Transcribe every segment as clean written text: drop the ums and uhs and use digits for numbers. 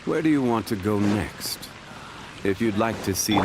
Where do you want to go next? If you'd like to see...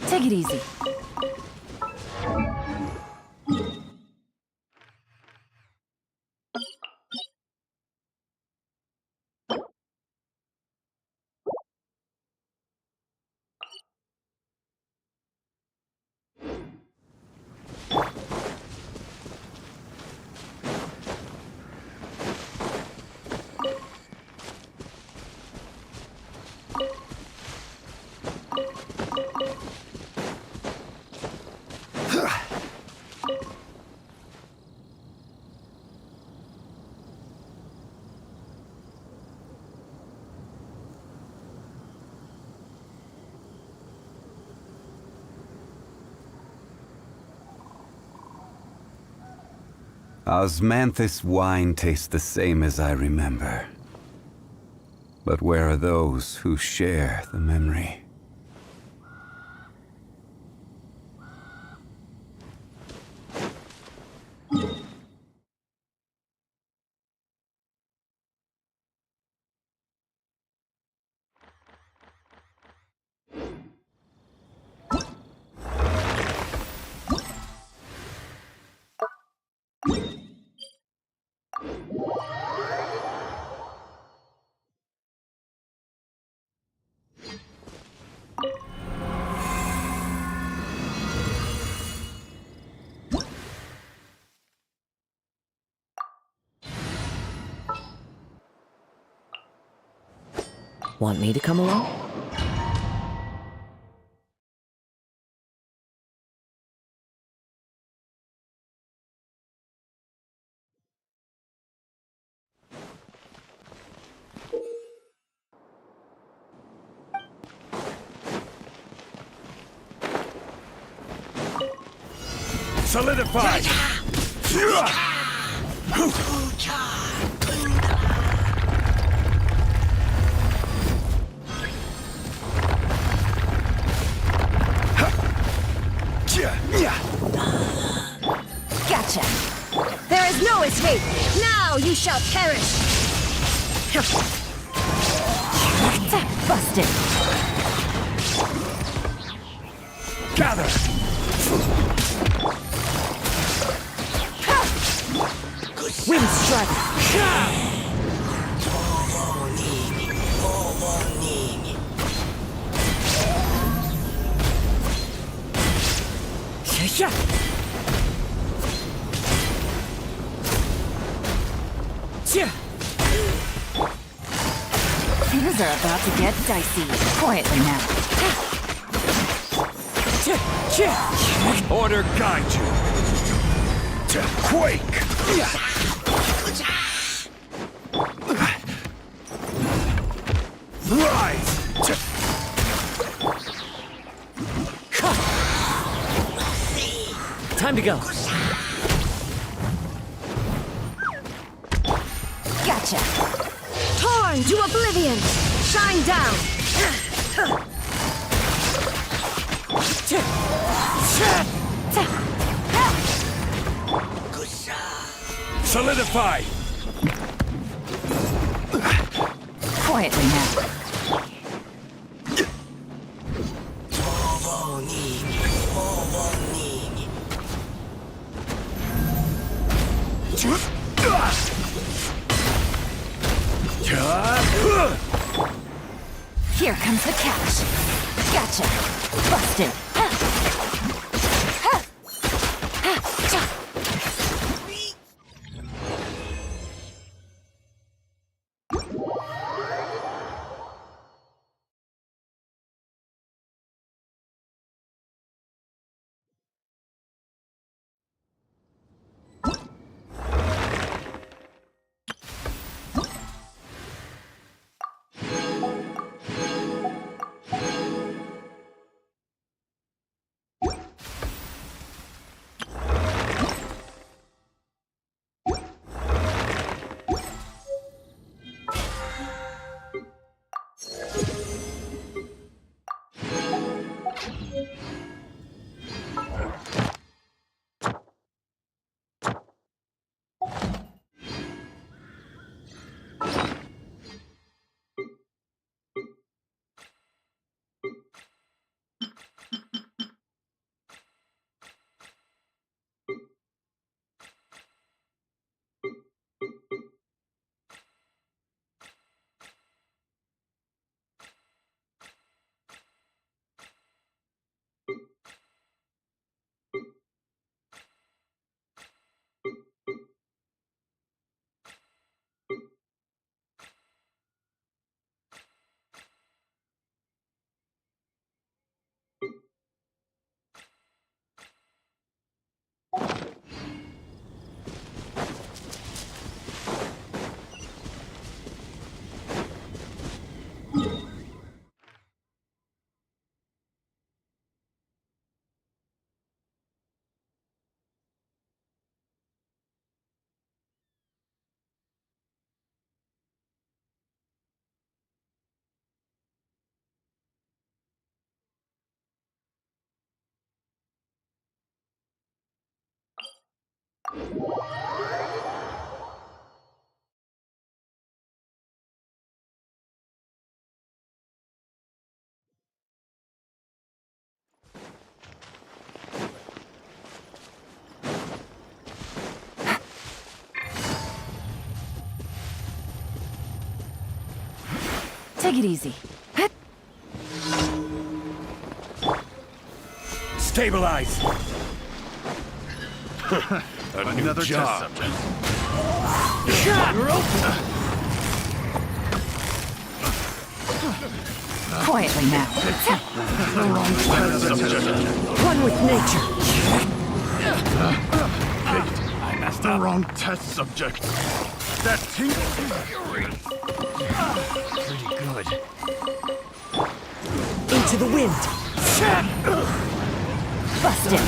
Take it easy. Osmanthus wine tastes the same as I remember. But where are those who share the memory? Want me to come along? Solidified! Gotcha! There is no escape! Now you shall perish! Busted! Gather! Wind strike! Things are about to get dicey. Quietly now. Order guide you! To quake! Rise! Time to go. Gotcha. Torn to oblivion. Shine down. Solidify! Quietly now. Here comes the catch. Gotcha. Busted. Take it easy. Stabilize! Another job. test subject. Quietly now. The wrong test subject. One with nature. I messed up. The wrong test subject. That team. Pretty good. Into the wind. Busted.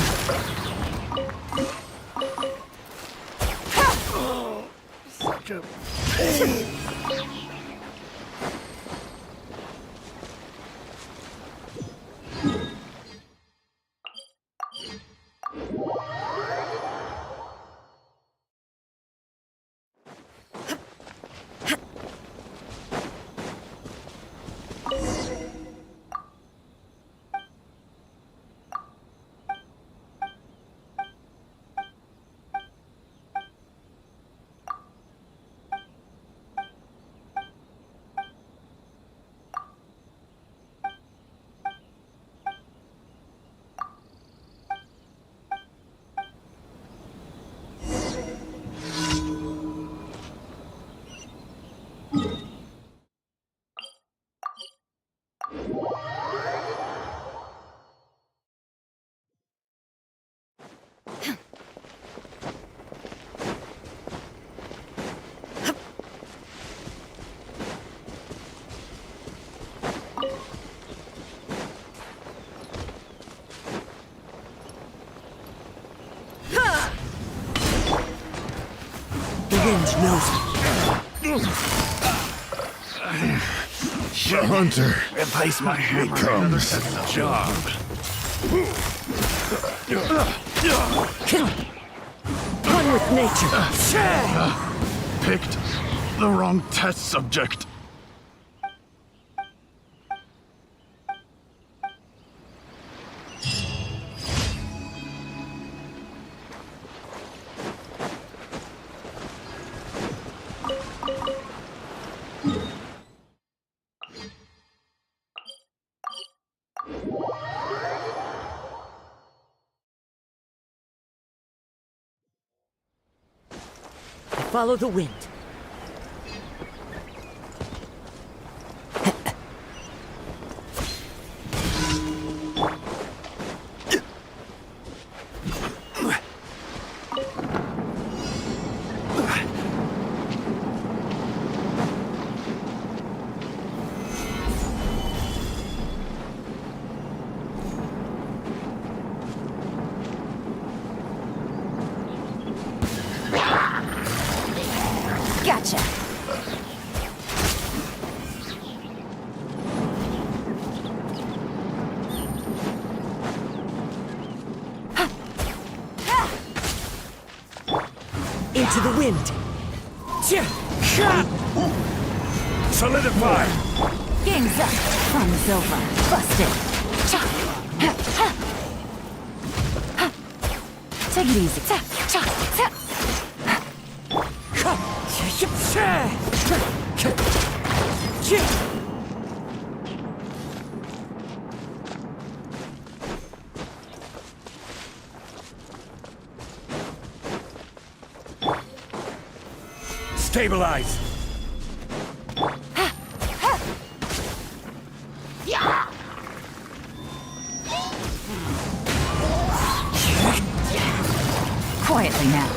Such a. Wind knows The hunter Replace my hammer. Another becomes test subject. job. One with nature. Picked the wrong test subject. Follow the wind. Gotcha. Into the wind. Solidify! Game's up. Fun's over. Busted. Take it easy. Stabilize! Quietly now.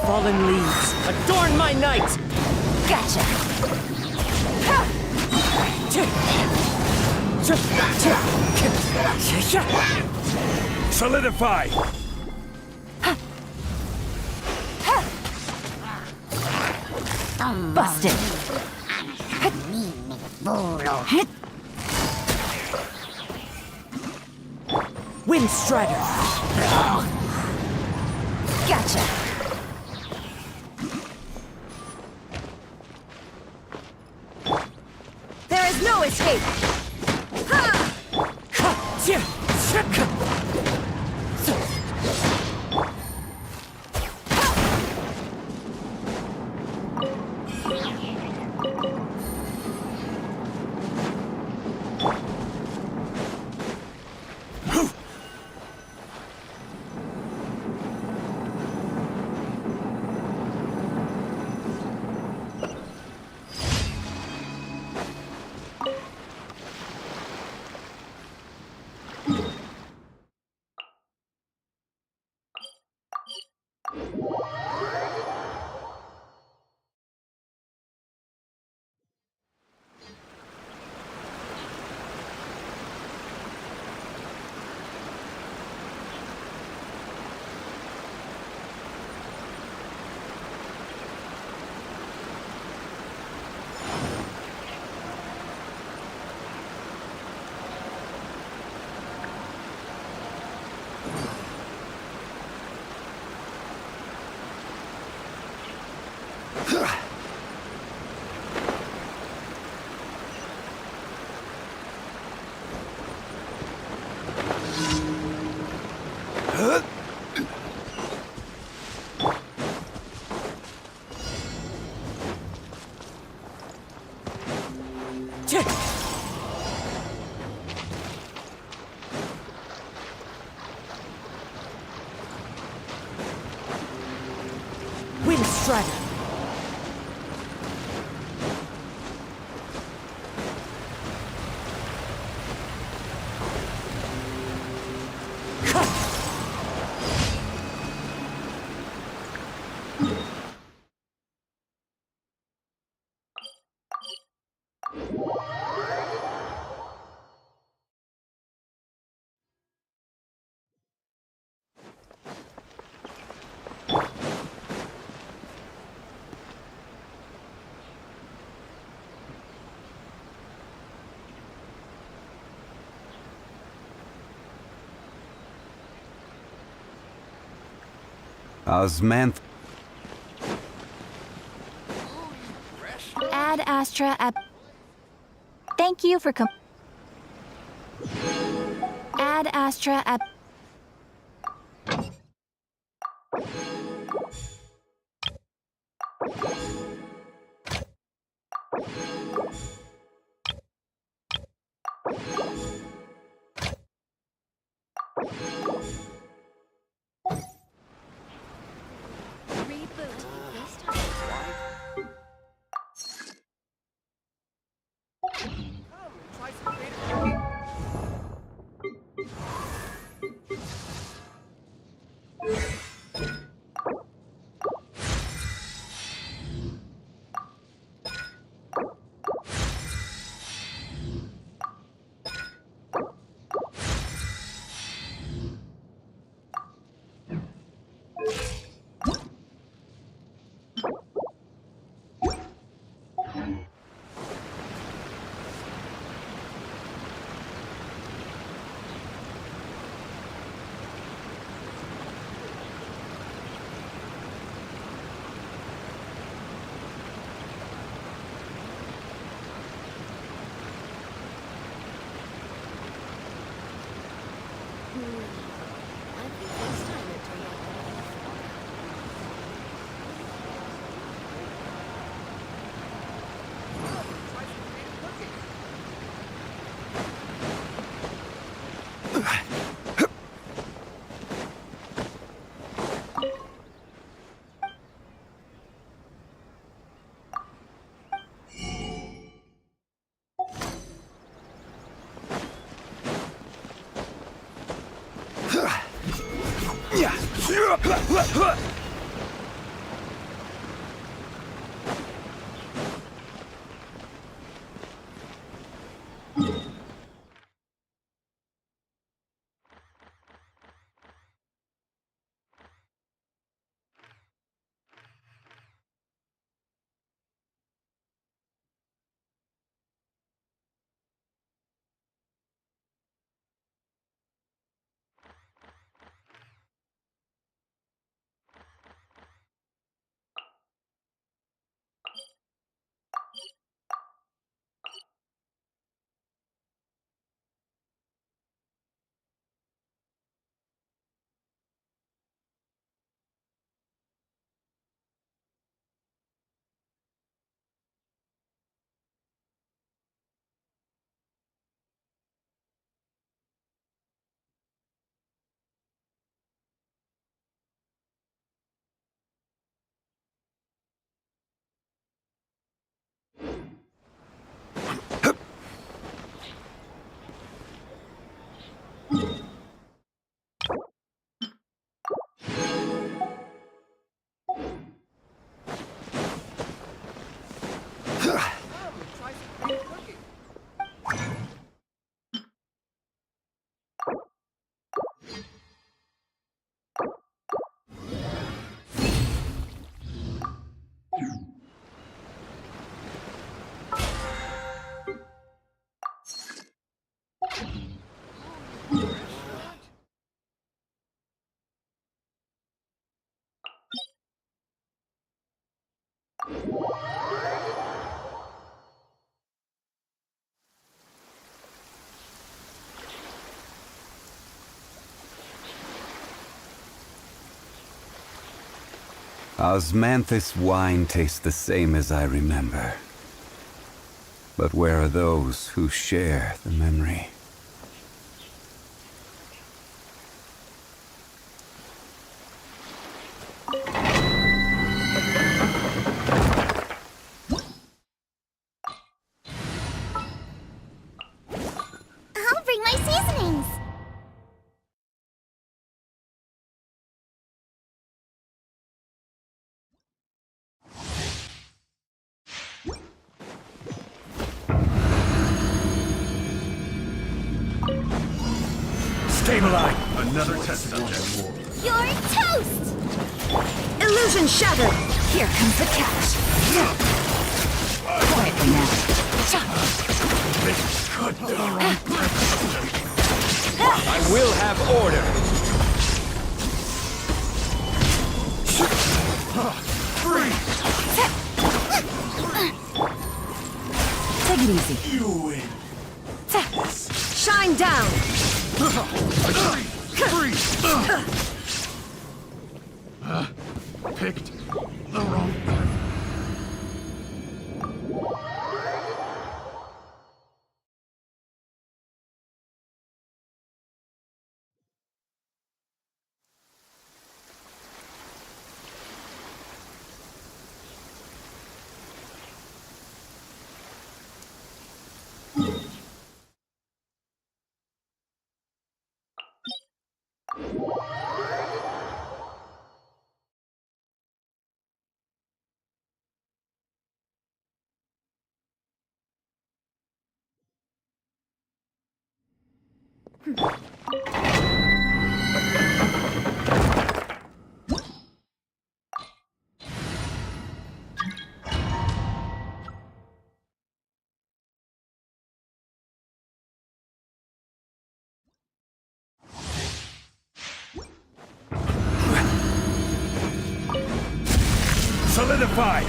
Fallen leaves, adorn my night! Gotcha. Solidify! Busted. Wind Strider! Gotcha. There is no escape. Ha! Wind Strider! Osmanth. Ad Astra at. Thank you for Ad Astra at. Reboot. I think this time it turned out better. Osmanthus wine tastes the same as I remember. But where are those who share the memory? I'll bring my seasonings! Stabilize! Another test subject. You're toast! Illusion shattered! Here comes the catch! Quietly now. This could be the wrong test subject. I will have order! Freeze! Take it easy. You win. Shine down! Freeze! Picked the wrong test. Solidified!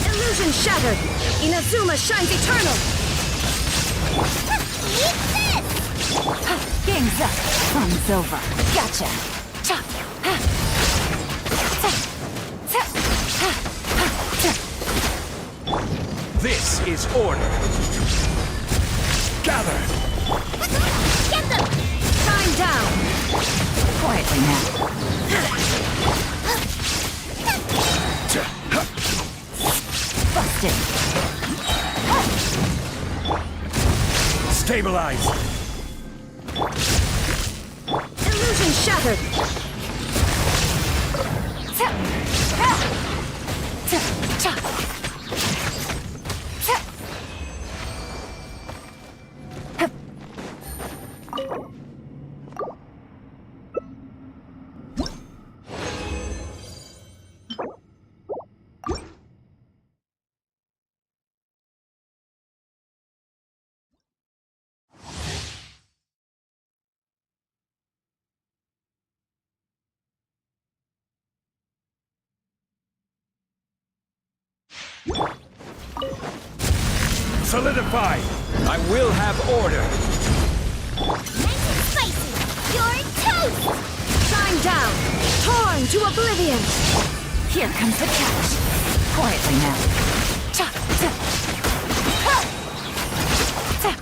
Illusion shattered! Inazuma shines eternal! Game's up. Fun's over. Gotcha. Cha. Ha. Ta. Ta. Ha. Ha. Ta. This is order. Gather. Get them! Time down! Quietly now. Busted. Stabilize. Illusion shattered. Ta. Ha. Ta. Cha. Ta. Hup. Solidify. I will have order. Nice and spicy. You're toast. Shine down. Torn to oblivion. Here comes the catch. Quietly now. Cha. Ta. Ha. Ta.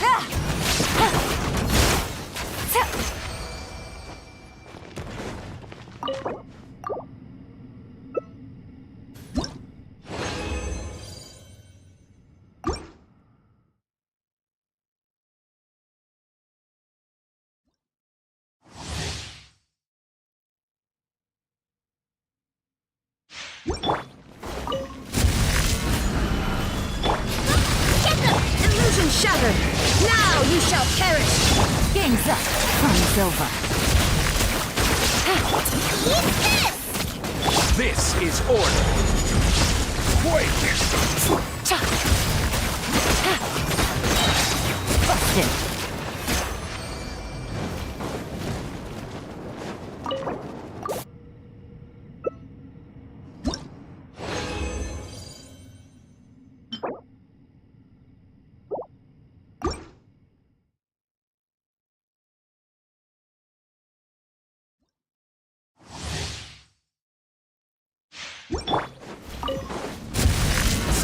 Ha. Ha. Ta. Illusion shattered! Now you shall perish! Game's up. Fun's over. This is order. Quake. Cha! Ha! Busted!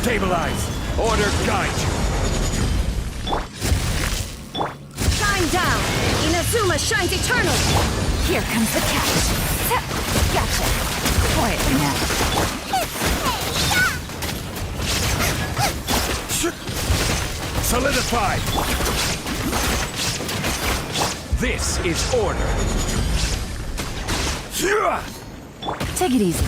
Stabilize. Order guide you. Shine down! Inazuma shines eternal! Here comes the catch. Ta. Gotcha! Quietly now. Solidify. This is order. Take it easy.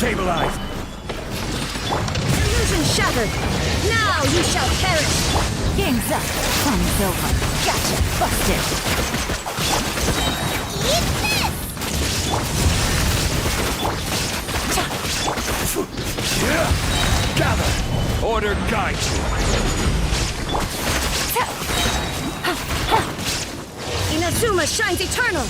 Stabilize. Illusion shattered! Now you shall perish! Game's up. Fun's over. Gotcha. Busted. Eat this! Cha. Gather. Order guide you. Ta. Ha. Ha. Inazuma shines eternal!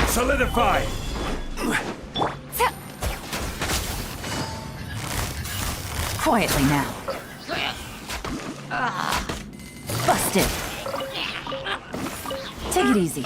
Solidify. Ta. Quietly now. Busted. Take it easy.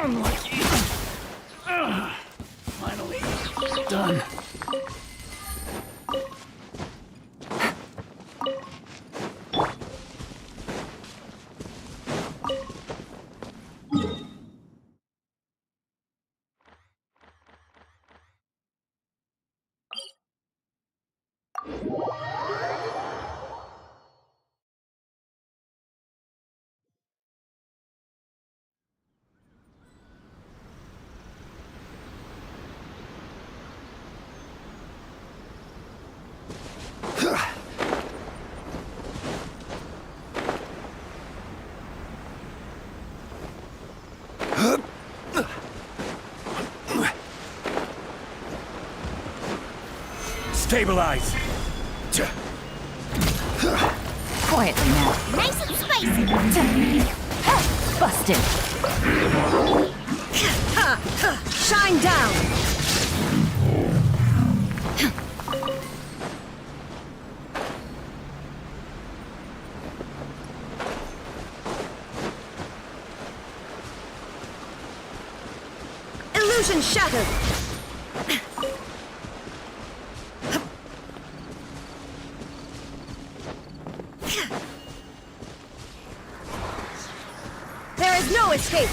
Unlucky. Finally done. Stabilize! Quietly now. Nice and spicy. Busted. Shine down. Illusion shattered. There is no escape!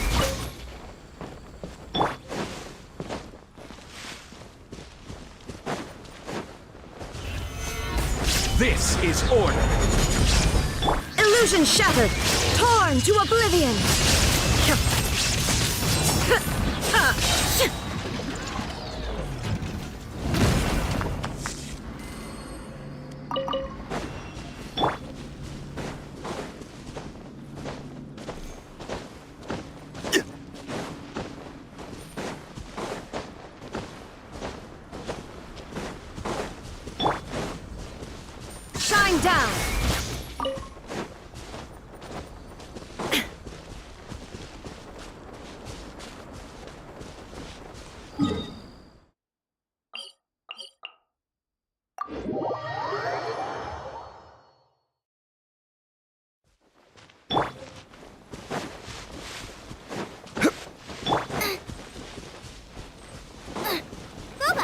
This is order! Illusion shattered! Torn to oblivion! Shine down!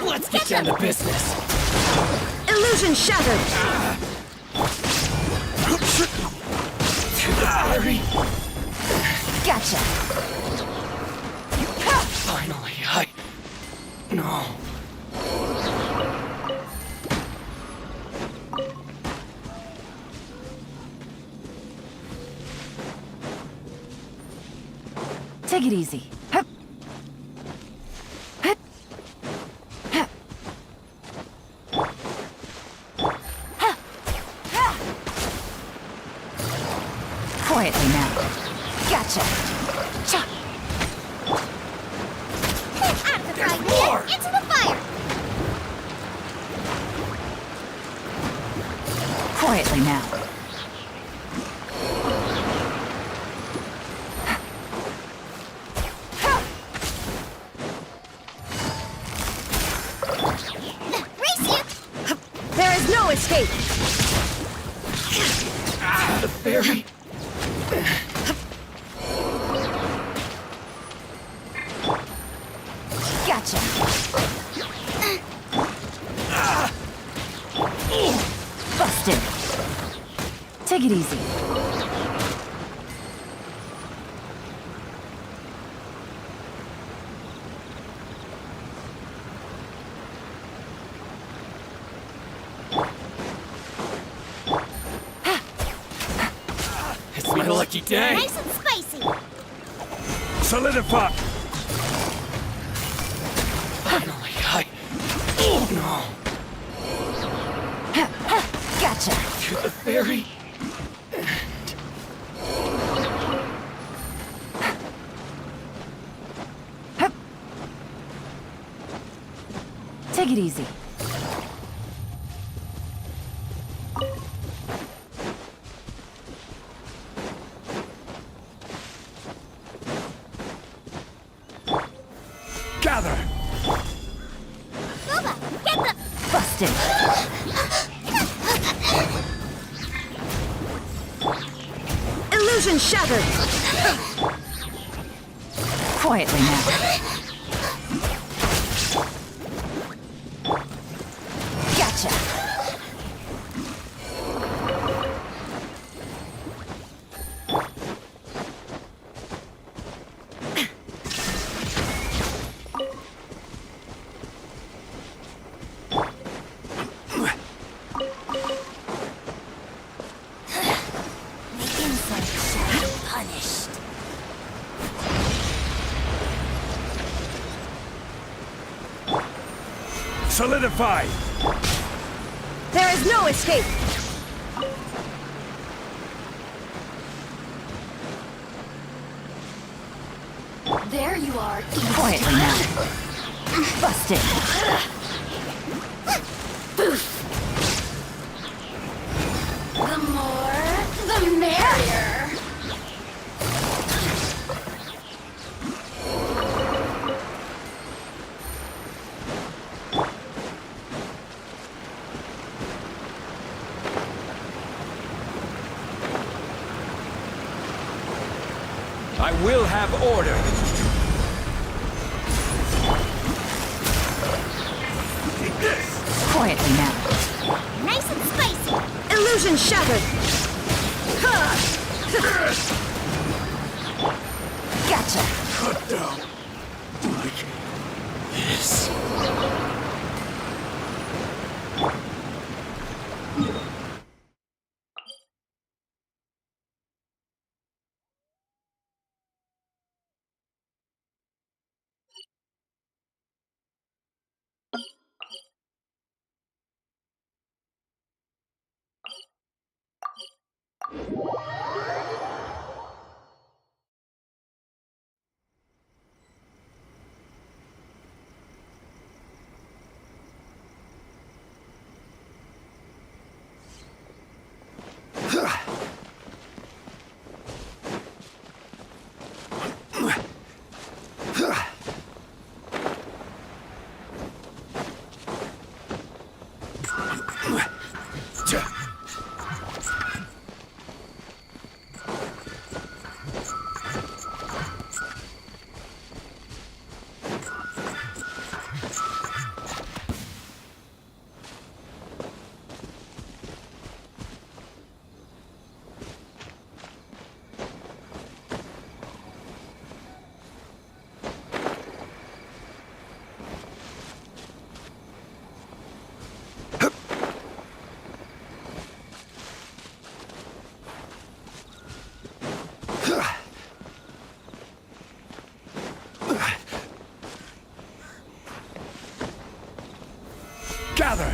Let's get down to business. Illusion shattered! Hurry. Gotcha! Finally, No. Take it easy. Hup. Hup. Hup. Hup. Hup. Quietly now. Gotcha. Cha. Out of the frying pan, into the fire. Quietly now. Race you. There is no escape. The fairy. Gotcha. Busted. Take it easy. It's my lucky day. Nice and spicy. Solidify! Finally, No. Gotcha. To the fairy. Take it easy. Gather! Boba, get the... Busted. Illusion shattered. Quietly now. Gotcha. The insult shall be punished. Solidify! There is no escape! There you are. Quietly now. Busted. The more, the merrier. I will have order! Take this! Quietly now. Nice and spicy. Illusion shattered! Gotcha! Cut down. Like this. Gather!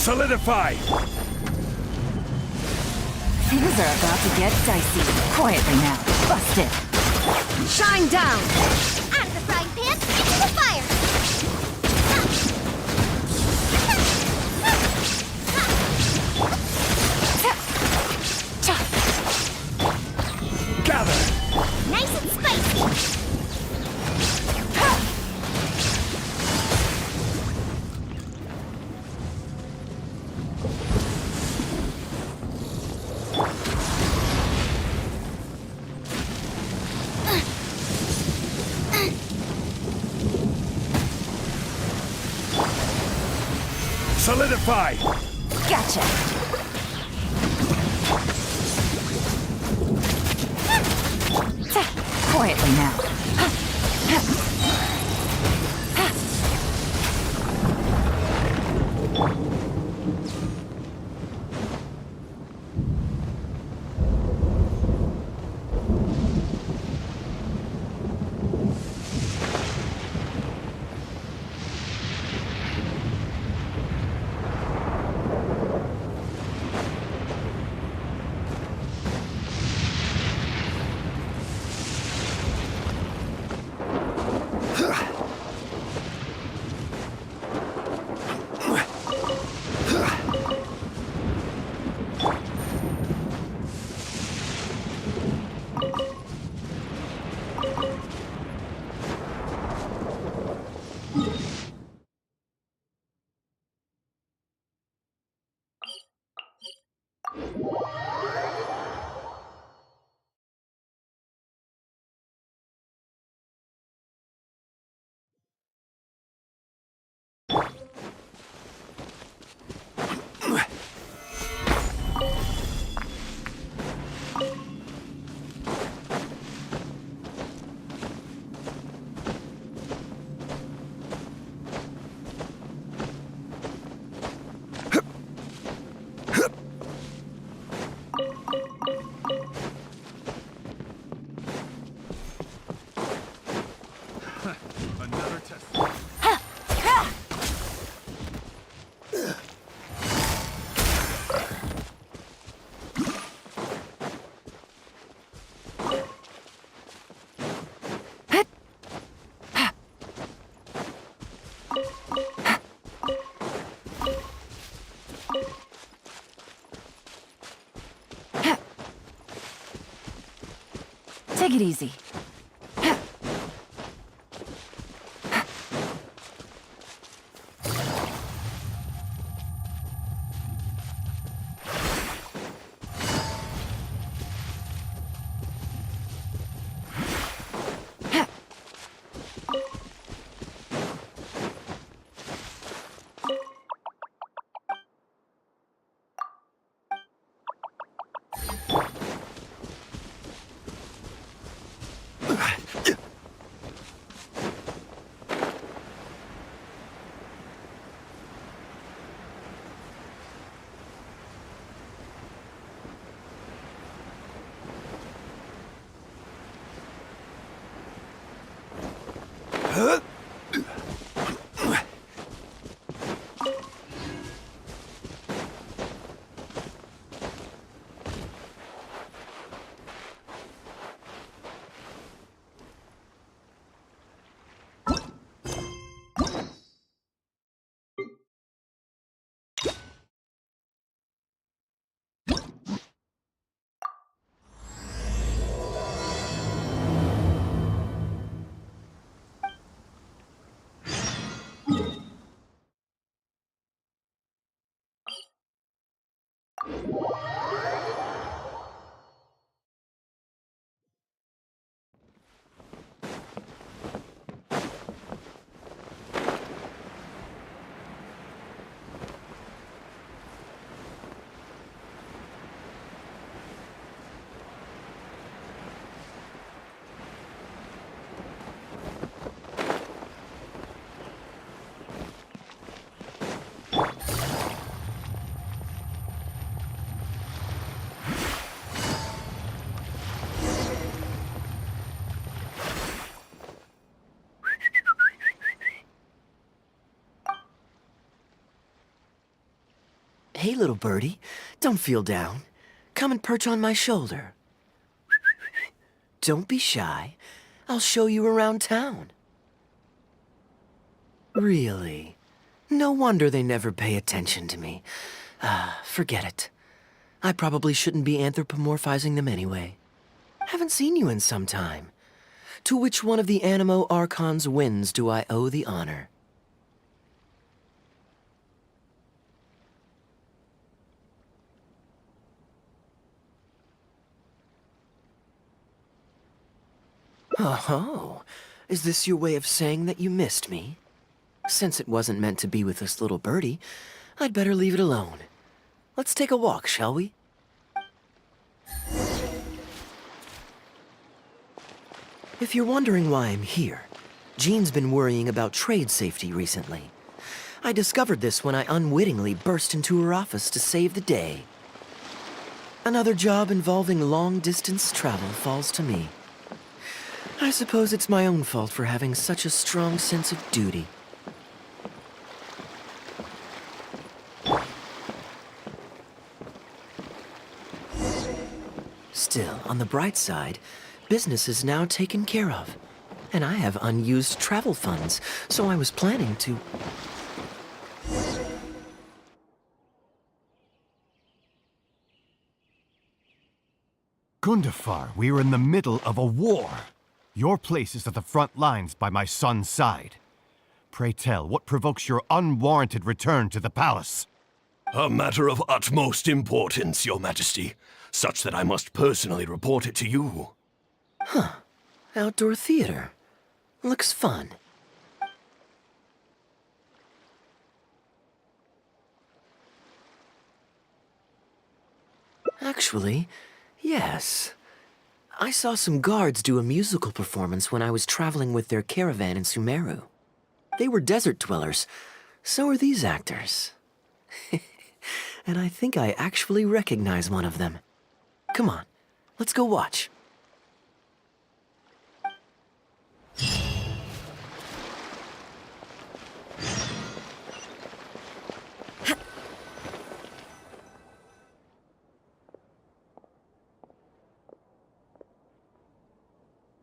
Solidify! Things are about to get dicey. Quietly now. Busted. Shine down! Out of the frying pan, into the fire! Gather! Nice and spicy! Solidify! Gotcha! Quietly now. Another test. Take it easy. Hey, little birdie. Don't feel down. Come and perch on my shoulder. Don't be shy. I'll show you around town. Really? No wonder they never pay attention to me. Forget it. I probably shouldn't be anthropomorphizing them anyway. Haven't seen you in some time. To which one of the Animo Archon's winds do I owe the honor? Oh, is this your way of saying that you missed me? Since it wasn't meant to be with this little birdie, I'd better leave it alone. Let's take a walk, shall we? If you're wondering why I'm here, Jean's been worrying about trade safety recently. I discovered this when I unwittingly burst into her office to save the day. Another job involving long-distance travel falls to me. I suppose it's my own fault for having such a strong sense of duty. Still, on the bright side, business is now taken care of. And I have unused travel funds, so I was planning to... Gundafar, we are in the middle of a war. Your place is at the front lines by my son's side. Pray tell, what provokes your unwarranted return to the palace? A matter of utmost importance, Your Majesty, such that I must personally report it to you. Outdoor theater. Looks fun. Actually, yes. I saw some guards do a musical performance when I was traveling with their caravan in Sumeru. They were desert dwellers. So are these actors. And I think I actually recognize one of them. Come on, let's go watch.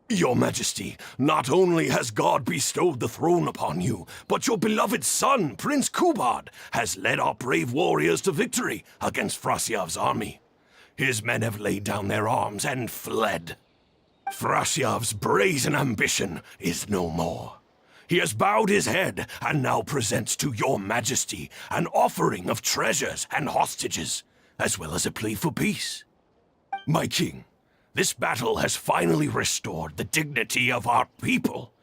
Your Majesty, not only has God bestowed the throne upon you, but your beloved son, Prince Kubad, has led our brave warriors to victory against Frasyav's army. His men have laid down their arms and fled. Frasyav's brazen ambition is no more. He has bowed his head and now presents to your Majesty an offering of treasures and hostages, as well as a plea for peace. My king, this battle has finally restored the dignity of our people.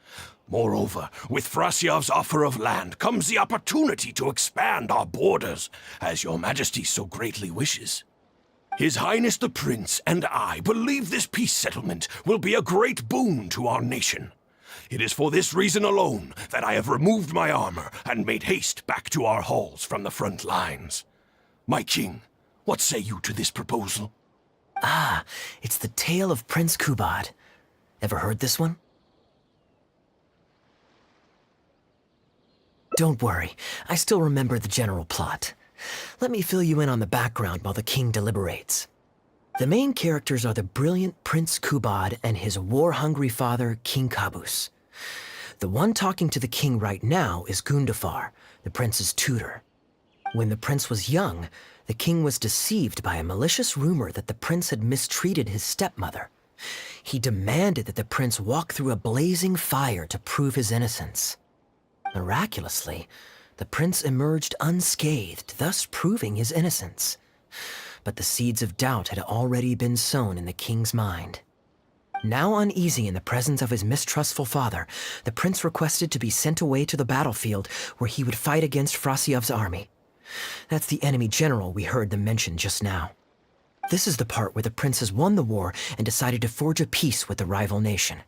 Moreover, with Frasyav's offer of land comes the opportunity to expand our borders, as your Majesty so greatly wishes. His Highness the Prince and I believe this peace settlement will be a great boon to our nation. It is for this reason alone that I have removed my armor and made haste back to our halls from the front lines. My king, what say you to this proposal? Ah, it's the tale of Prince Kubad. Ever heard this one? Don't worry, I still remember the general plot. Let me fill you in on the background while the king deliberates. The main characters are the brilliant Prince Kubad and his war-hungry father, King Kabus. The one talking to the king right now is Gundafar, the prince's tutor. When the prince was young, the king was deceived by a malicious rumor that the prince had mistreated his stepmother. He demanded that the prince walk through a blazing fire to prove his innocence. Miraculously, the prince emerged unscathed, thus proving his innocence. But the seeds of doubt had already been sown in the king's mind. Now uneasy in the presence of his mistrustful father, the prince requested to be sent away to the battlefield where he would fight against Frasyav's army. That's the enemy general we heard them mention just now. This is the part where the prince has won the war and decided to forge a peace with the rival nation.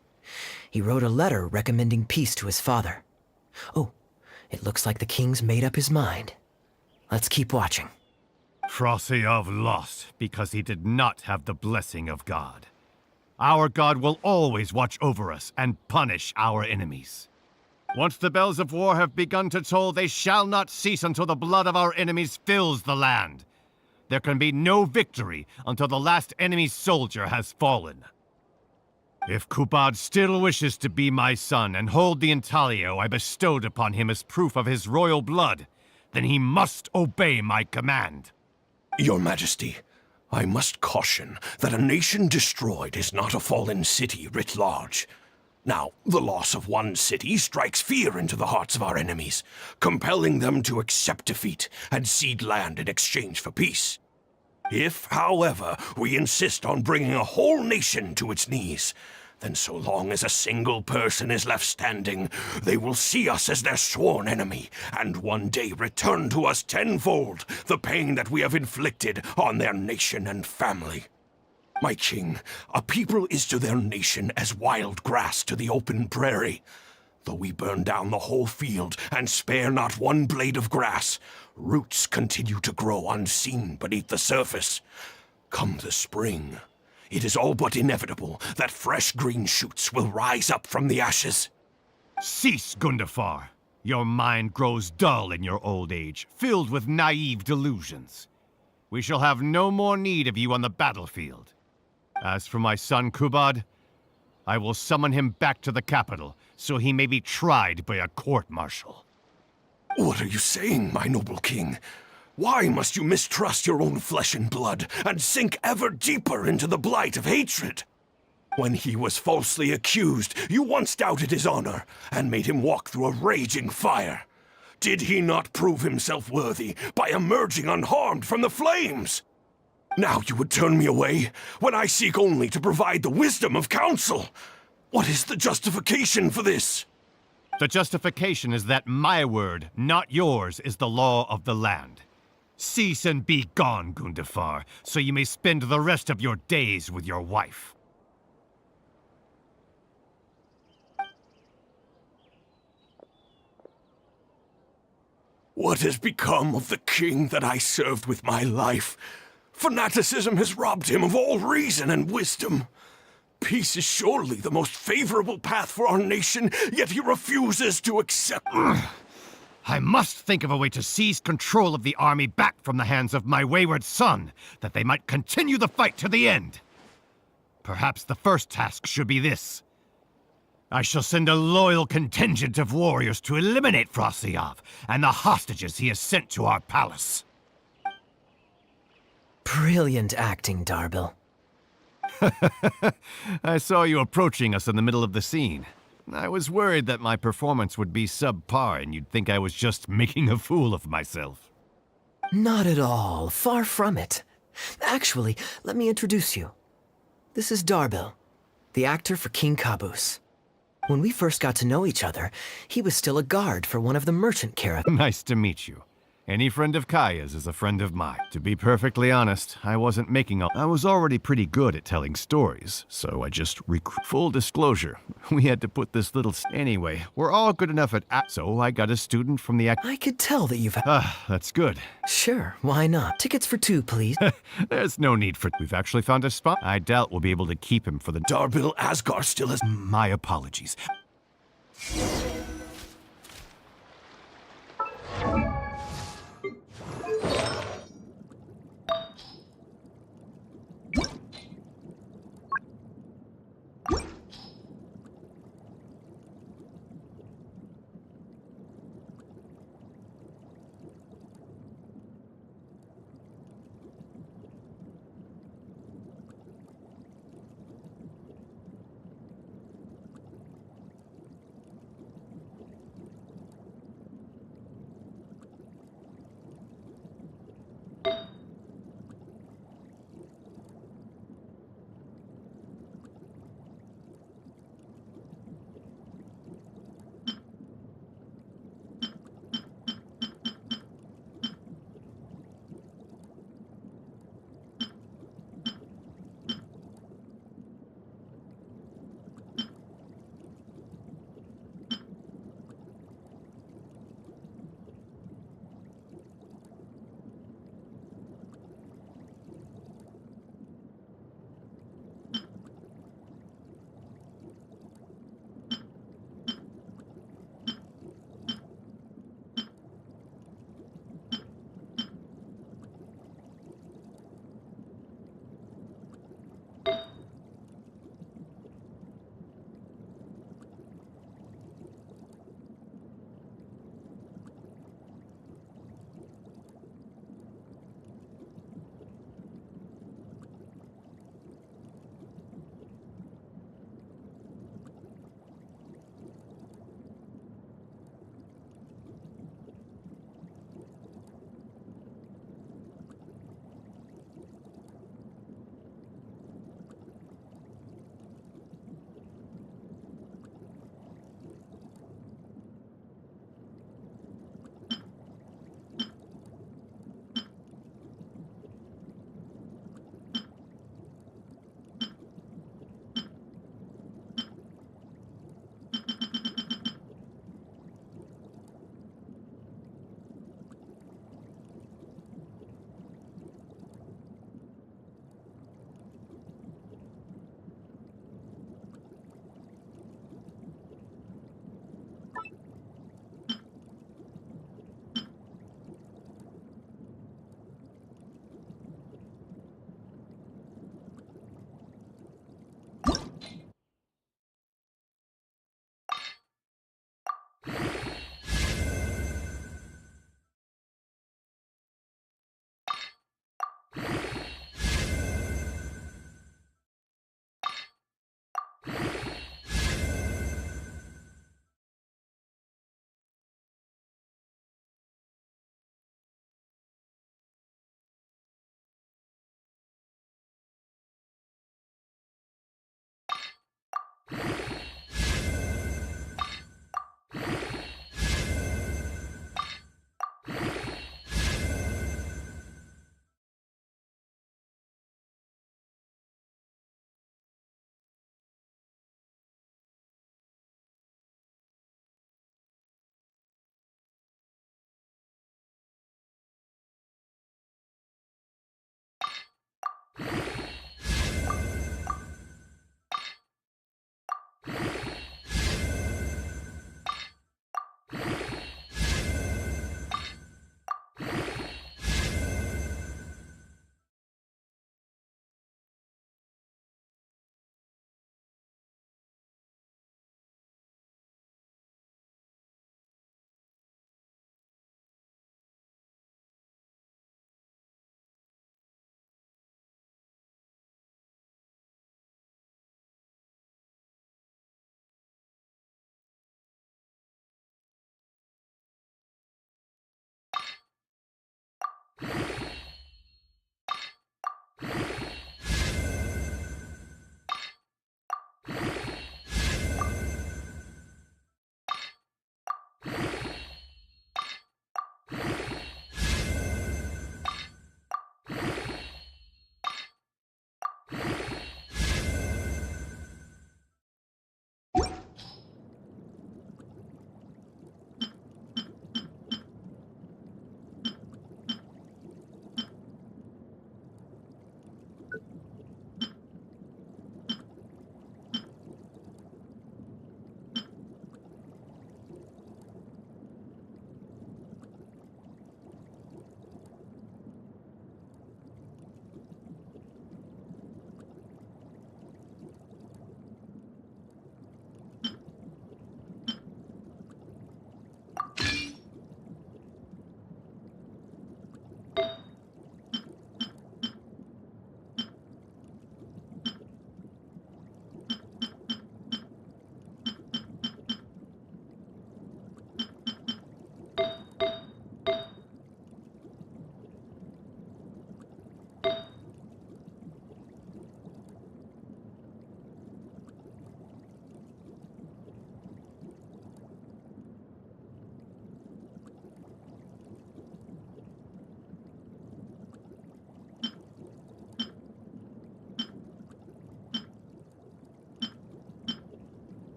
He wrote a letter recommending peace to his father. Oh, it looks like the king's made up his mind. Let's keep watching. Frosyav lost because he did not have the blessing of God. Our God will always watch over us and punish our enemies. Once the bells of war have begun to toll, they shall not cease until the blood of our enemies fills the land. There can be no victory until the last enemy soldier has fallen. If Kubad still wishes to be my son and hold the intaglio I bestowed upon him as proof of his royal blood, then he must obey my command. Your Majesty, I must caution that a nation destroyed is not a fallen city writ large. Now, the loss of one city strikes fear into the hearts of our enemies, compelling them to accept defeat and cede land in exchange for peace. If, however, we insist on bringing a whole nation to its knees, then so long as a single person is left standing, they will see us as their sworn enemy, and one day return to us tenfold the pain that we have inflicted on their nation and family. My king, a people is to their nation as wild grass to the open prairie. Though we burn down the whole field and spare not one blade of grass, roots continue to grow unseen beneath the surface. Come the spring, it is all but inevitable that fresh green shoots will rise up from the ashes. Cease, Gundafar. Your mind grows dull in your old age, filled with naive delusions. We shall have no more need of you on the battlefield. As for my son Kubad, I will summon him back to the capital, so he may be tried by a court-martial. What are you saying, my noble king? Why must you mistrust your own flesh and blood and sink ever deeper into the blight of hatred? When he was falsely accused, you once doubted his honor and made him walk through a raging fire. Did he not prove himself worthy by emerging unharmed from the flames? Now you would turn me away when I seek only to provide the wisdom of counsel. What is the justification for this? The justification is that my word, not yours, is the law of the land. Cease and be gone, Gundafar, so you may spend the rest of your days with your wife. What has become of the king that I served with my life? Fanaticism has robbed him of all reason and wisdom. Peace is surely the most favorable path for our nation, yet he refuses to accept. I must think of a way to seize control of the army back from the hands of my wayward son, that they might continue the fight to the end. Perhaps the first task should be this. I shall send a loyal contingent of warriors to eliminate Frosyav and the hostages he has sent to our palace. Brilliant acting, Darbil. I saw you approaching us in the middle of the scene. I was worried that my performance would be subpar and you'd think I was just making a fool of myself. Not at all. Far from it. Actually, let me introduce you. This is Darbil, the actor for King Caboose. When we first got to know each other, he was still a guard for one of the merchant caravans. Nice to meet you. Any friend of Kaya's is a friend of mine. To be perfectly honest, I wasn't making I was already pretty good at telling stories, so I just full disclosure, we had to put this little anyway, we're all good enough at so I got a student from the I could tell that you've... that's good. Sure, why not? Tickets for 2, please. There's no need for... We've actually found a spot. I doubt we'll be able to keep him for the... Darbil Asgar still has... My apologies.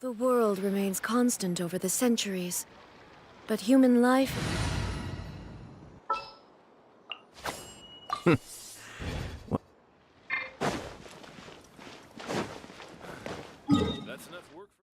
The world remains constant over the centuries, but human life... That's enough work for...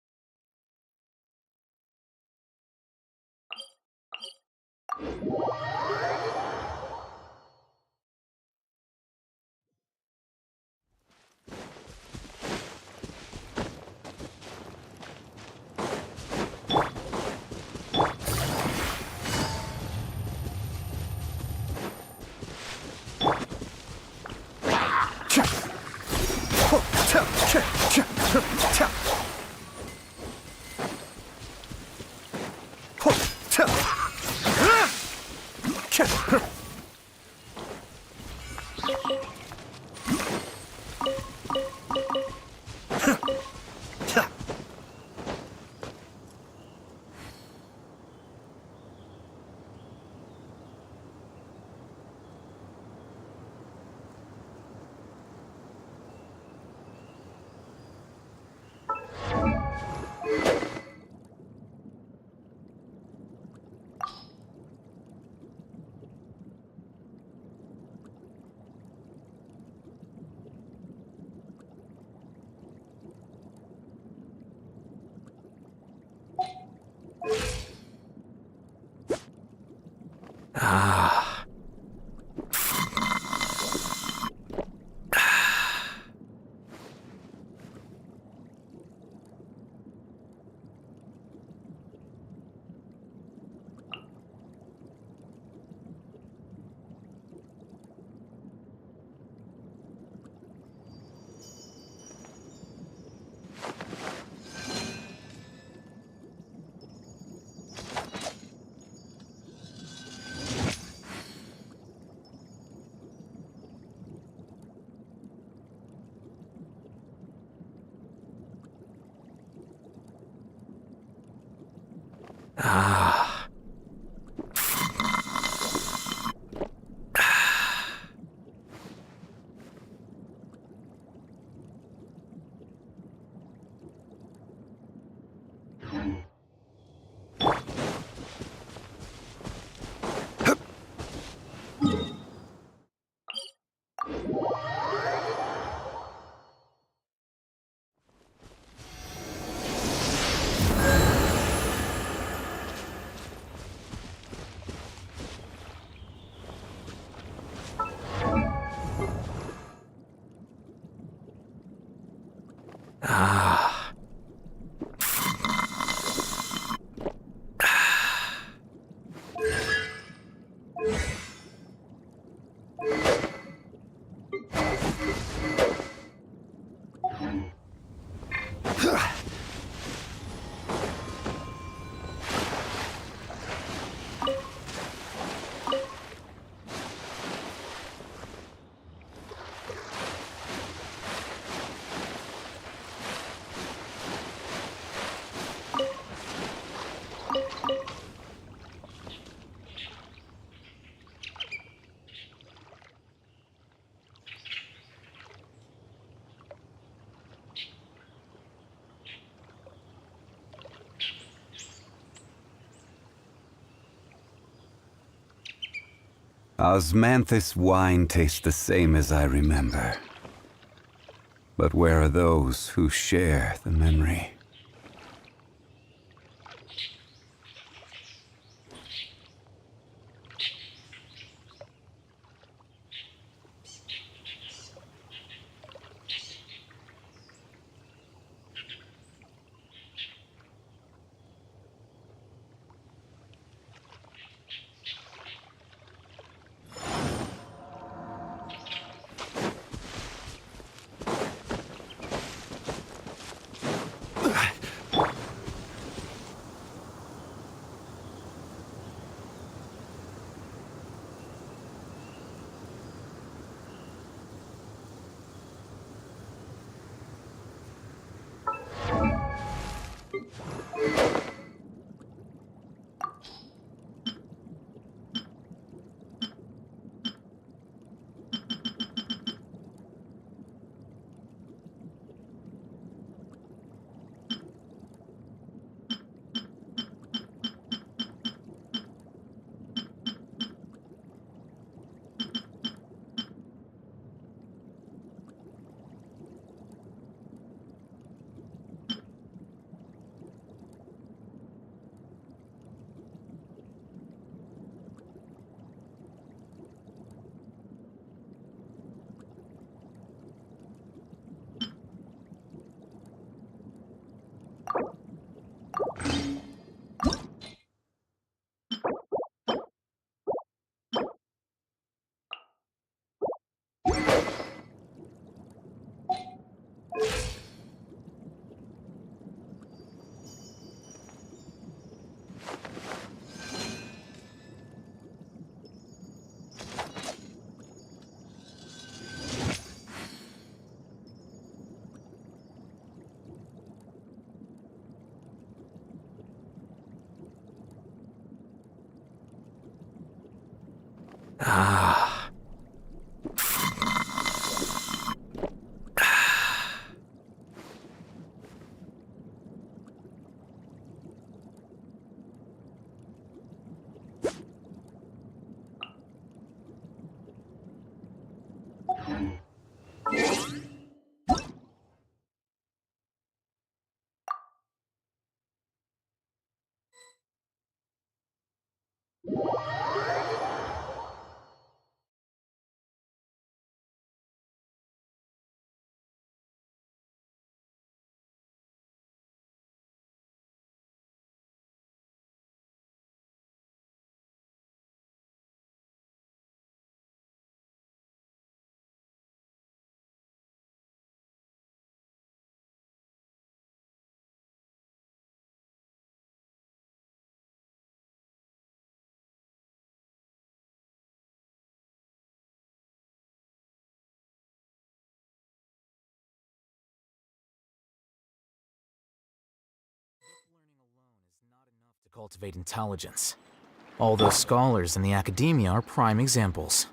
Osmanthus wine tastes the same as I remember. But where are those who share the memory? To cultivate intelligence. All those scholars in the academia are prime examples.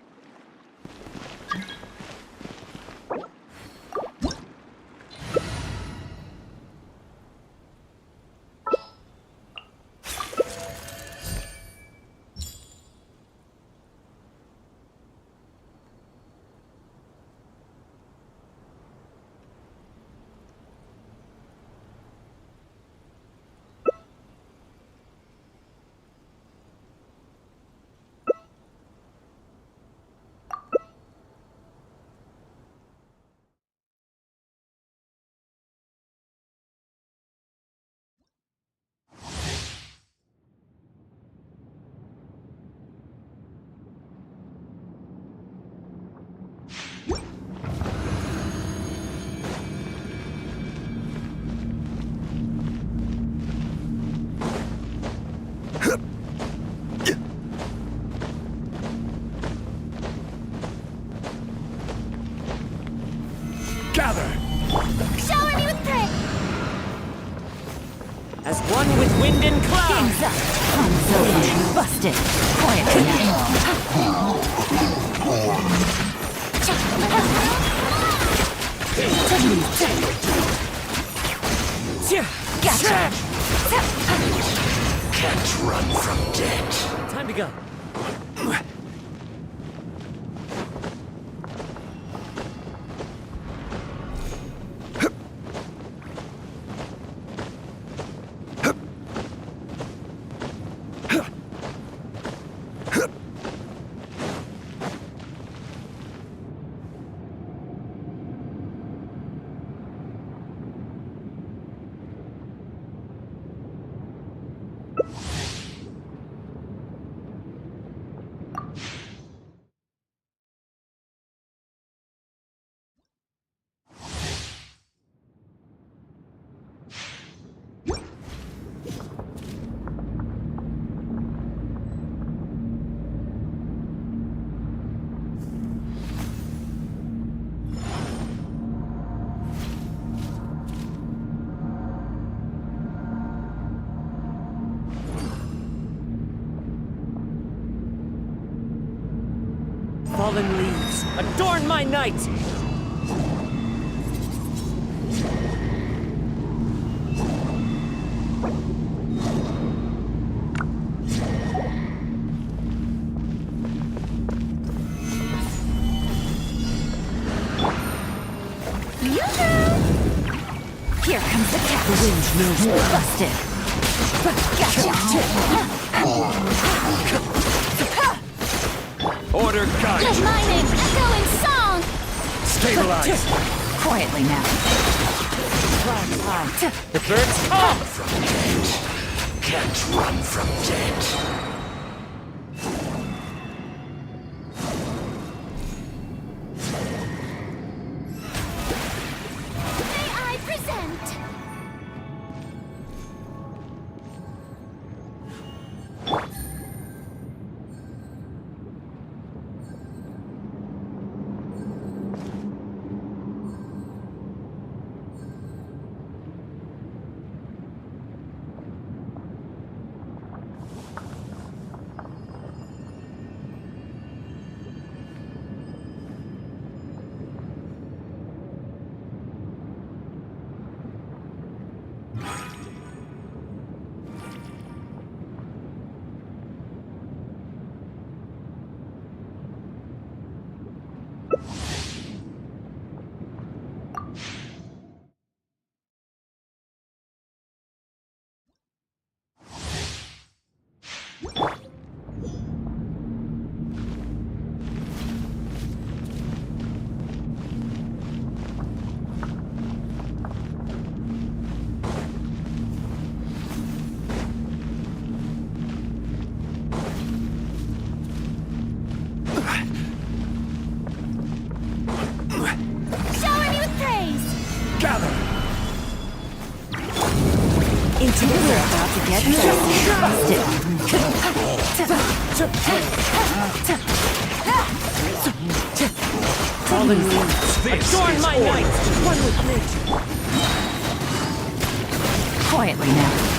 Shower me with praise! As one with wind and cloud! Hands up! Hands over! Busted! Quietly now! Gotcha! Can't run from death. Time to go. Fallen leaves, adorn my night! Here comes the cat. The wind knows. Busted. Order guide! Let my name echo in song! Stabilize! Quietly now. The birds come! From dead. Can't run from dead. May I present? We're about to get Fallen leaves. Adorn my night. One with nature. quietly now.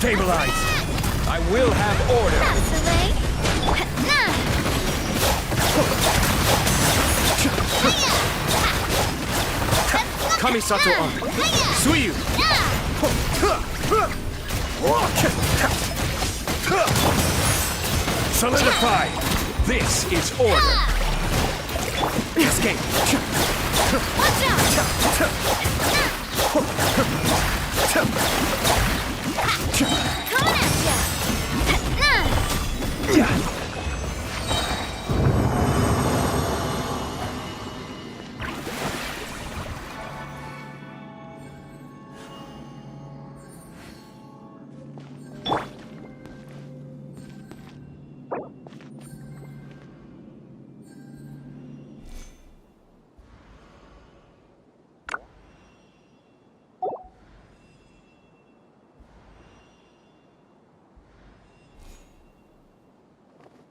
Stabilize! I will have order! Kamisato on! Suiyu! Solidify! This is order! Escape! Coming at ya!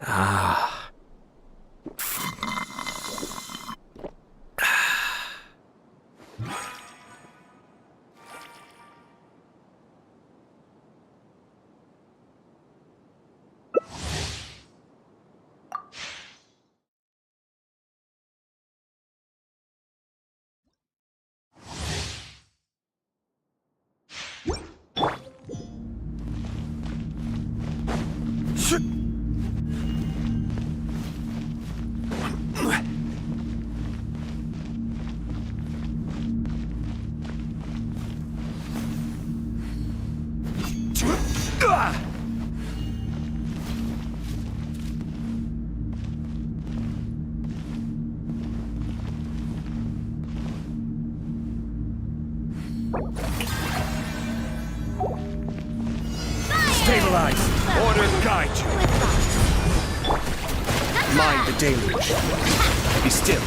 Ah. Stabilize! Order guide you! Mind the deluge. Be still.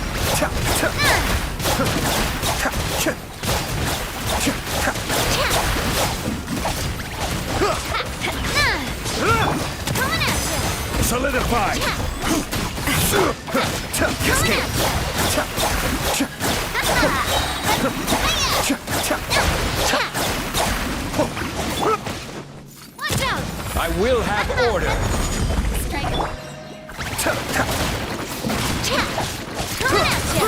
Solidify! Escape! Watch out! I will have order! Strike. Coming at ya!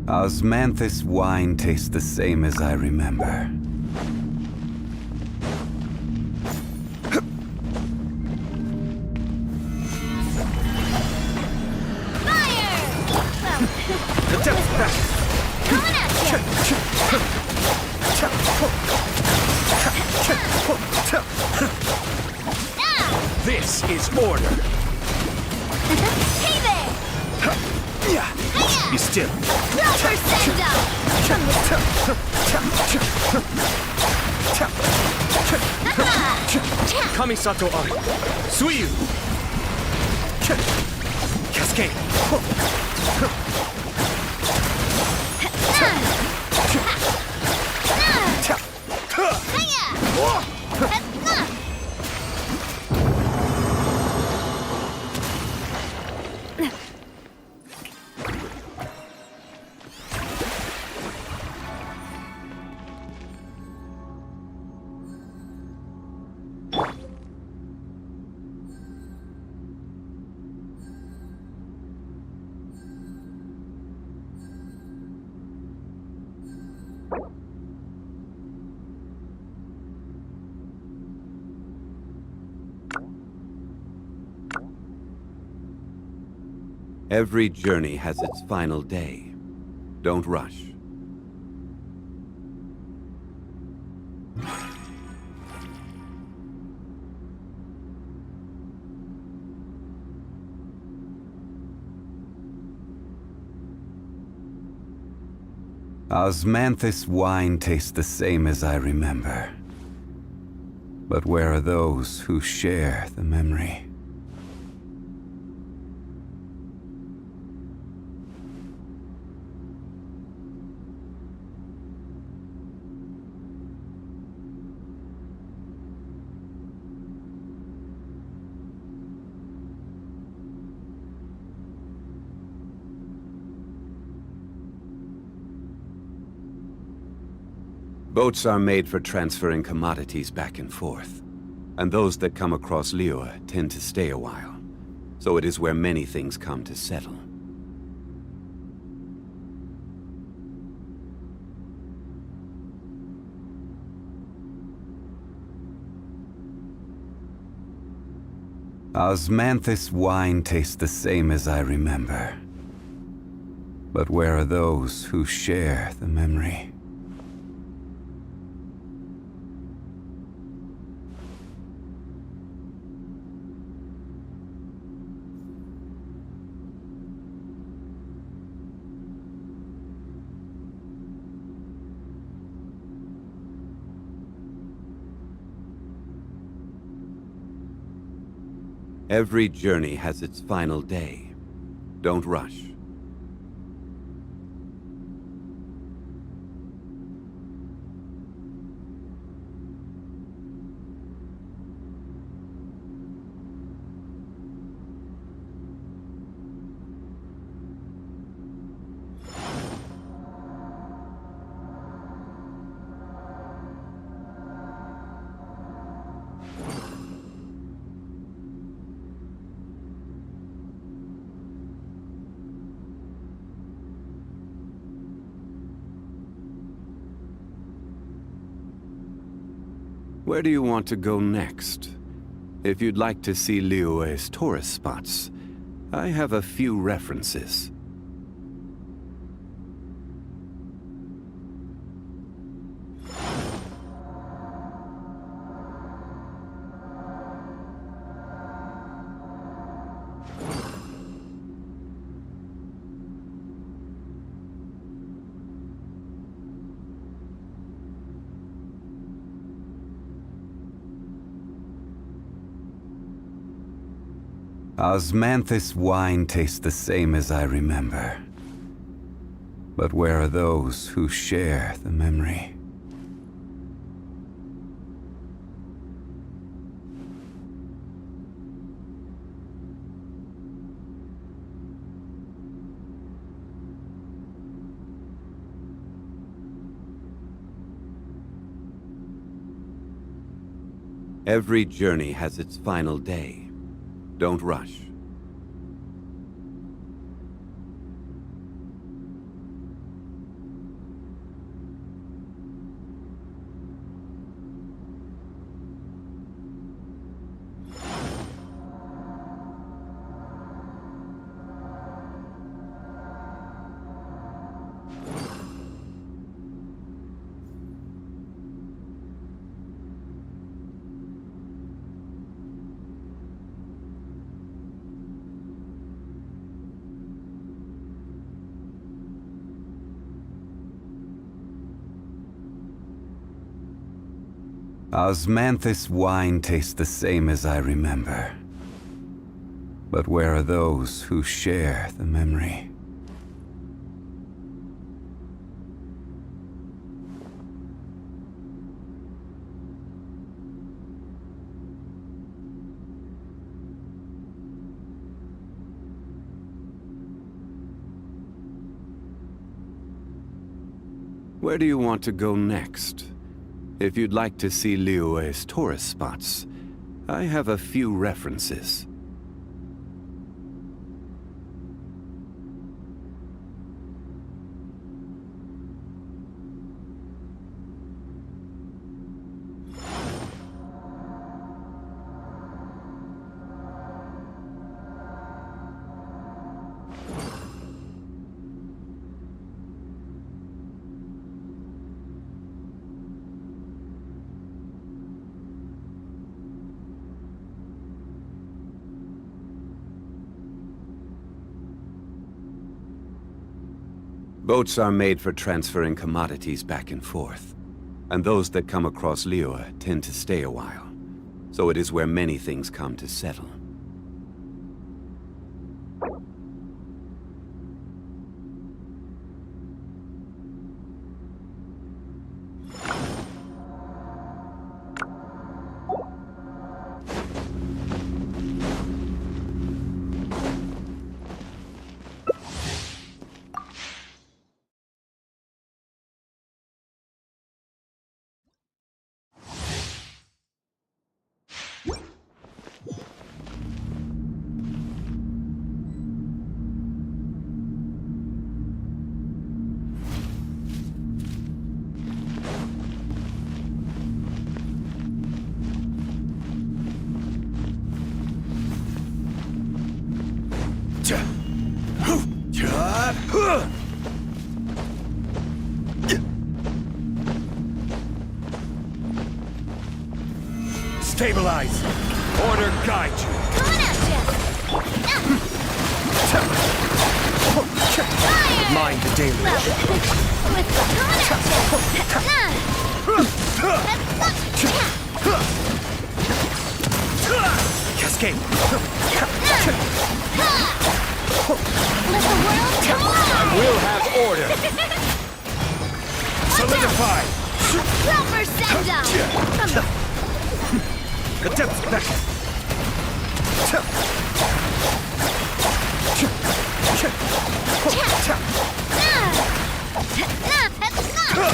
Osmanthus wine tastes the same as I remember. Coming at ya! This is order! Hey there! Be still! Proper send-up! Kamisato Ari! Suiyu! Cascade! Every journey has its final day. Don't rush. Osmanthus wine tastes the same as I remember. But where are those who share the memory? Boats are made for transferring commodities back and forth, and those that come across Liyue tend to stay a while, so it is where many things come to settle. Osmanthus wine tastes the same as I remember. But where are those who share the memory? Every journey has its final day. Don't rush. Where do you want to go next? If you'd like to see Liyue's tourist spots, I have a few references. Osmanthus wine tastes the same as I remember. But where are those who share the memory? Every journey has its final day. Don't rush. Osmanthus wine tastes the same as I remember. But where are those who share the memory? Where do you want to go next? If you'd like to see Liyue's tourist spots, I have a few references. Boats are made for transferring commodities back and forth, and those that come across Liyue tend to stay a while, so it is where many things come to settle. Stabilize. Order guide you. Coming at ya! Fire! Mind the daily. Well, with the coming at ya! Cascade. Let the world come on! We'll have order. Solidify. Proper send-down! From the Attempt back.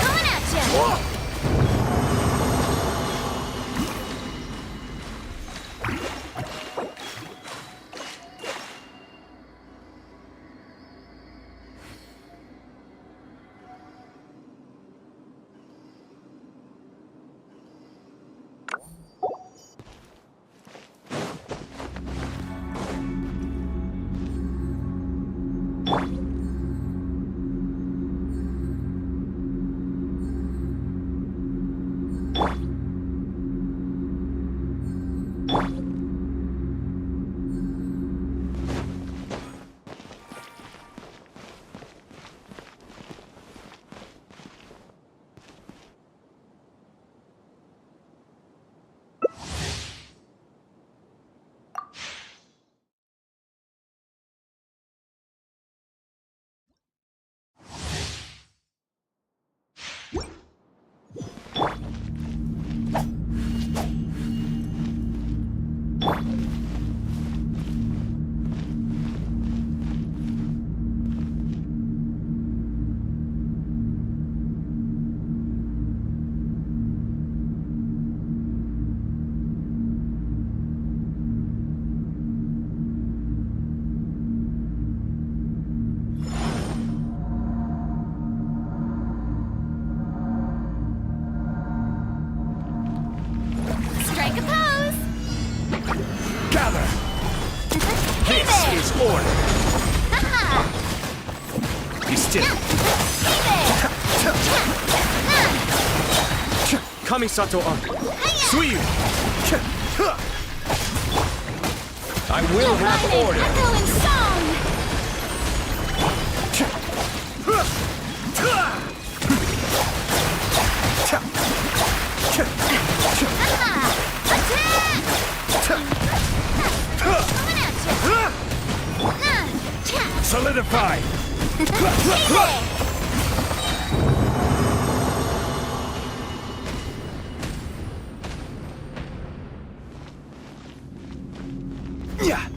coming at ya! Strike a pose! Gather. Hey This there! is order. Ha-ha! Be still. Kamisato on. Suiyu. I will have order. Echoing song! Solidify. Yeah.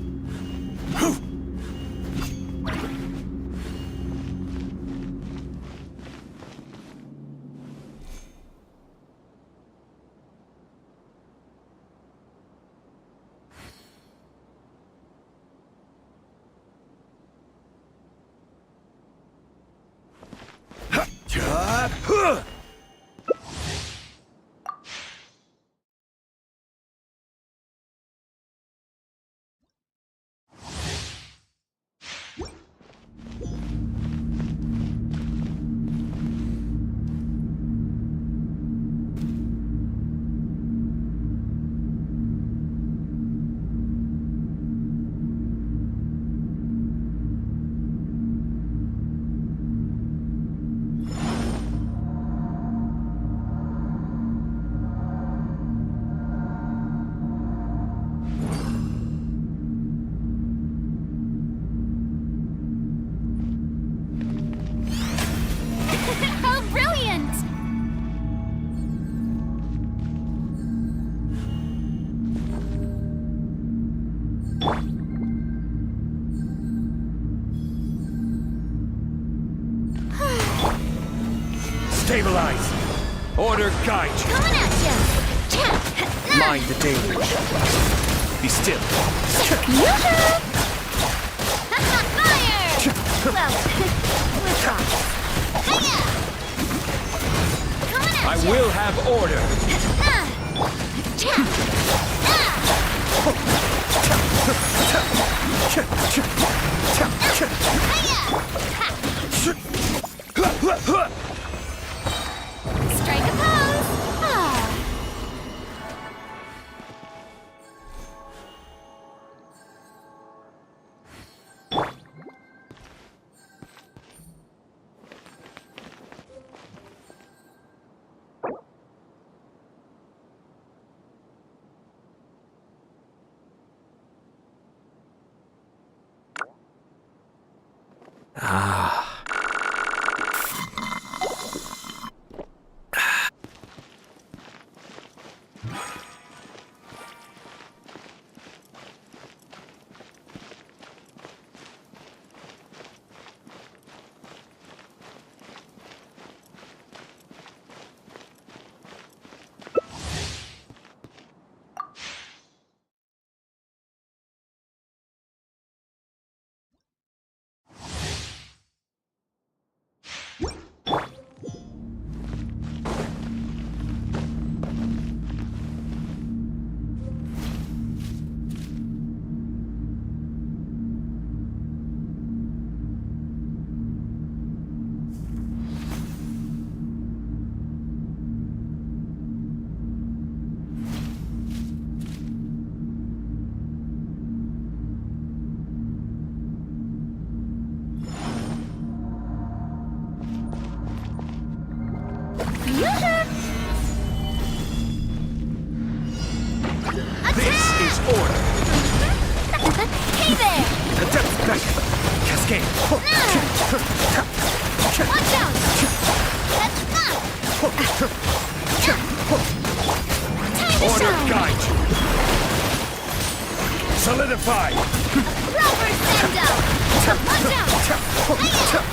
How brilliant! Stabilize. Order guide you. Coming at ya! Mind the daily. Be still. Yoo-hoo! Fire! Well, we're off. Hiya! Coming at I ya! will have order. Strike a pose! Ah. This is order. Hey there! Cascade. Watch out! That's not! Time to Order shine! guide you. Solidify. Rubber stand up! Watch out! Coming at ya!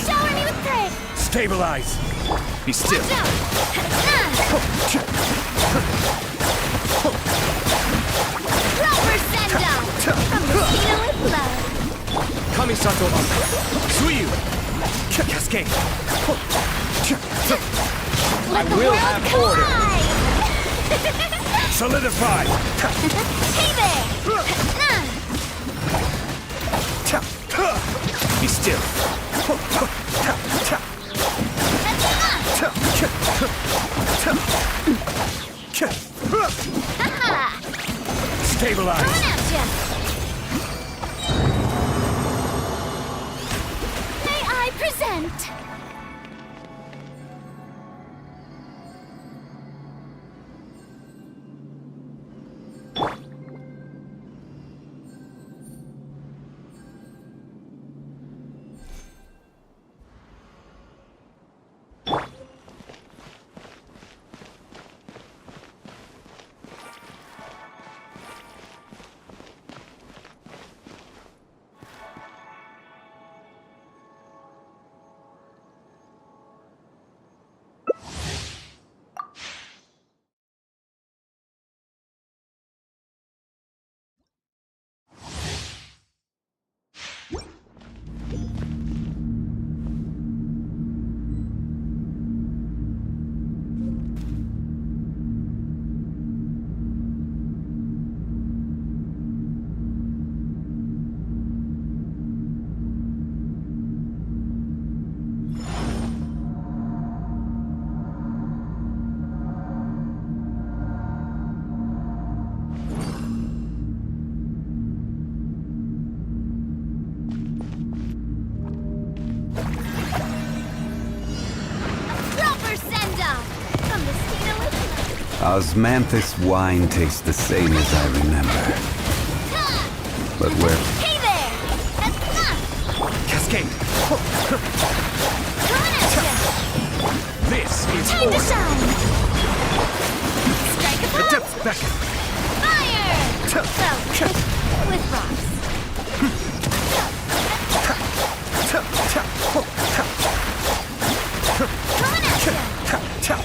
Shower me with praise! Stabilize. Be still. Watch out! Rubber stand up! From the Mosquito with love! Kamisato Aka. Suyu. Cascade. Let the will world have order. collide! Solidify. Hey there! Be still. Stabilize. Coming at ya! May I present? Osmanthus wine tastes the same as I remember. But where... Hey there! That's enough! beckon. Fire! So, with rocks. Coming at ya!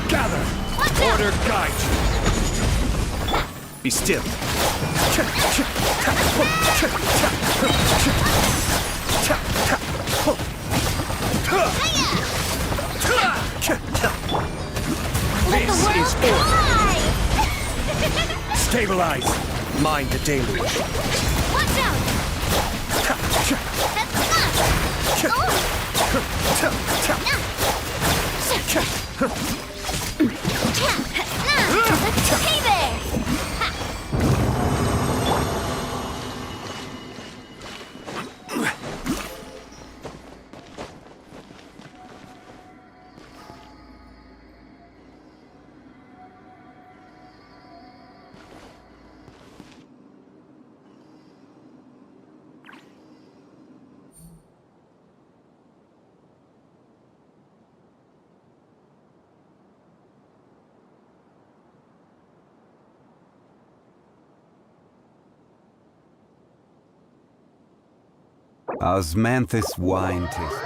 Gather! Order guide you! Be still. Let the This world is order. fly! Stabilize. Mind the deluge. Watch out! That's fun! Hey there! Osmanthus wine taste.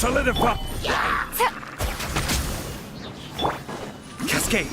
Solidify! Cascade!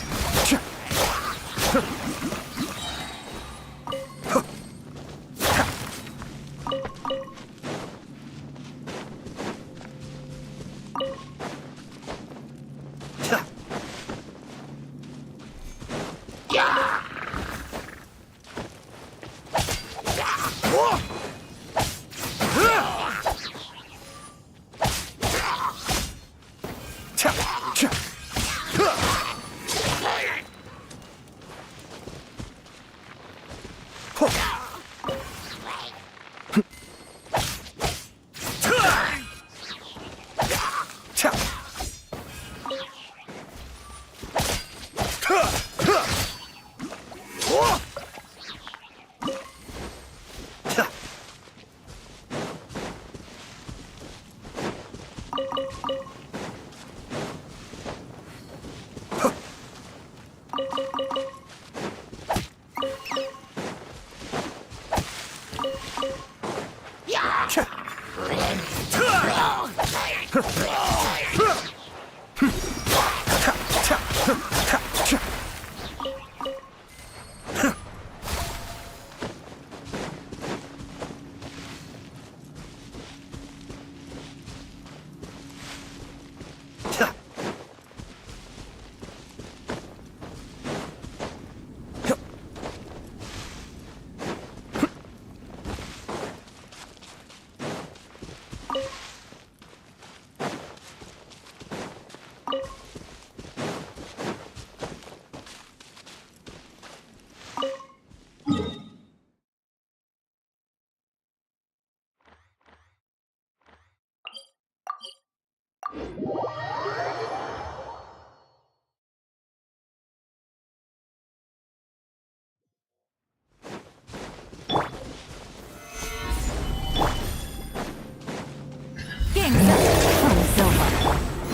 Game set. From Silver.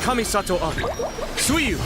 Kamisato Aku. Suiyu.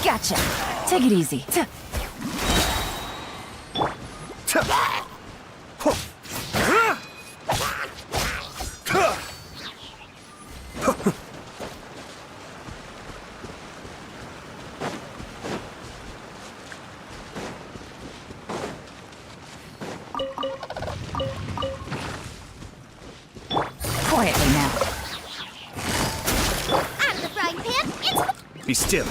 Gotcha. Take it easy. Quietly now. Out of the frying pan, it's Be still.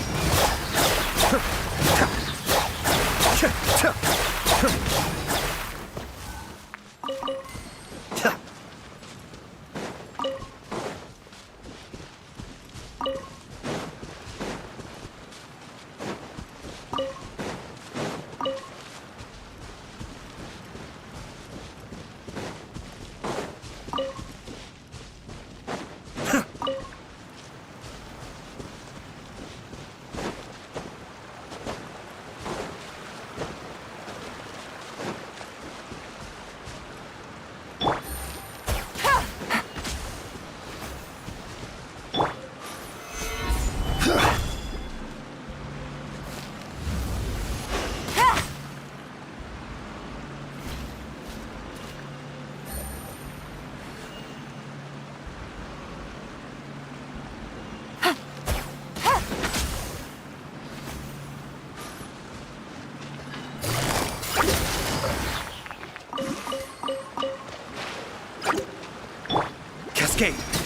escape!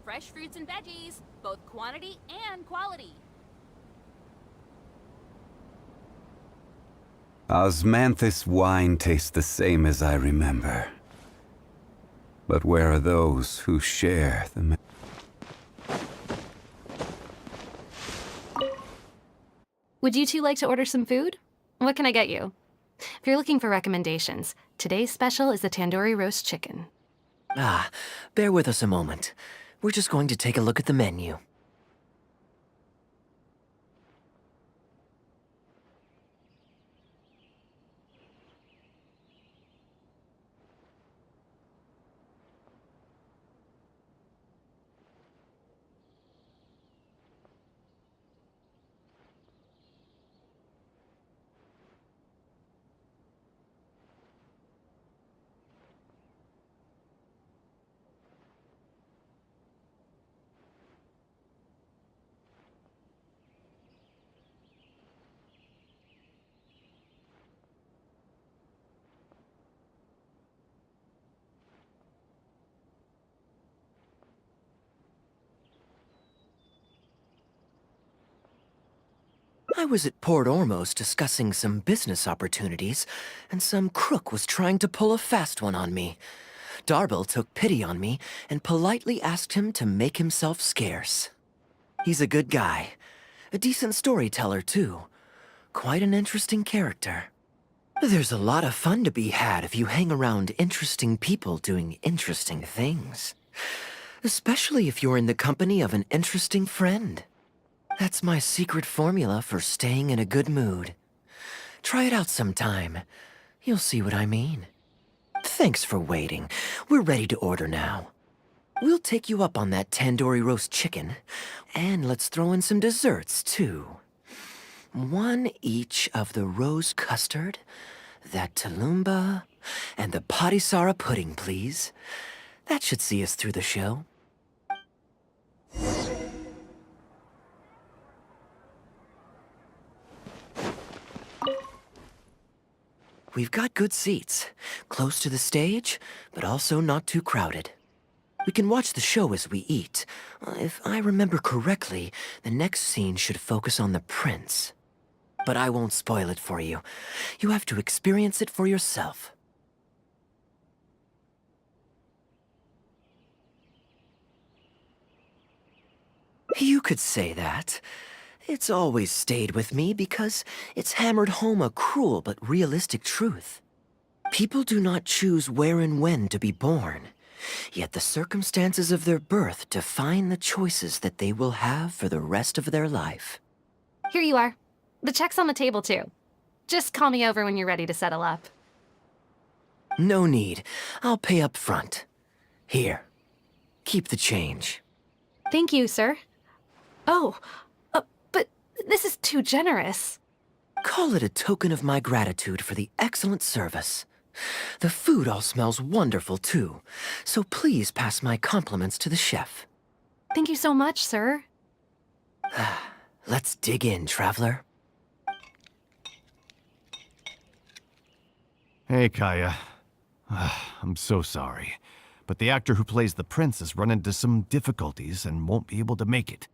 Fresh fruits and veggies, both quantity and quality. Osmanthus wine tastes the same as I remember. But where are those who share the... Would you two like to order some food? What can I get you? If you're looking for recommendations, today's special is the tandoori roast chicken. Ah, bear with us a moment. We're just going to take a look at the menu. I was at Port Ormos discussing some business opportunities, and some crook was trying to pull a fast one on me. Darbil took pity on me and politely asked him to make himself scarce. He's a good guy. A decent storyteller, too. Quite an interesting character. There's a lot of fun to be had if you hang around interesting people doing interesting things. Especially if you're in the company of an interesting friend. That's my secret formula for staying in a good mood. Try it out sometime. You'll see what I mean. Thanks for waiting. We're ready to order now. We'll take you up on that tandoori roast chicken. And let's throw in some desserts, too. One each of the rose custard, that tulumba, and the patisara pudding, please. That should see us through the show. We've got good seats, close to the stage, but also not too crowded. We can watch the show as we eat. If I remember correctly, the next scene should focus on the prince. But I won't spoil it for you. You have to experience it for yourself. You could say that. It's always stayed with me because it's hammered home a cruel but realistic truth. People do not choose where and when to be born, yet the circumstances of their birth define the choices that they will have for the rest of their life. Here you are. The check's on the table, too. Just call me over when you're ready to settle up. No need. I'll pay up front. Here. Keep the change. Thank you, sir. Oh, but this is too generous. Call it a token of my gratitude for the excellent service. The food all smells wonderful, too, so please pass my compliments to the chef. Thank you so much, sir. Let's dig in, traveler. Hey, Kaya. I'm so sorry, but the actor who plays the prince has run into some difficulties and won't be able to make it.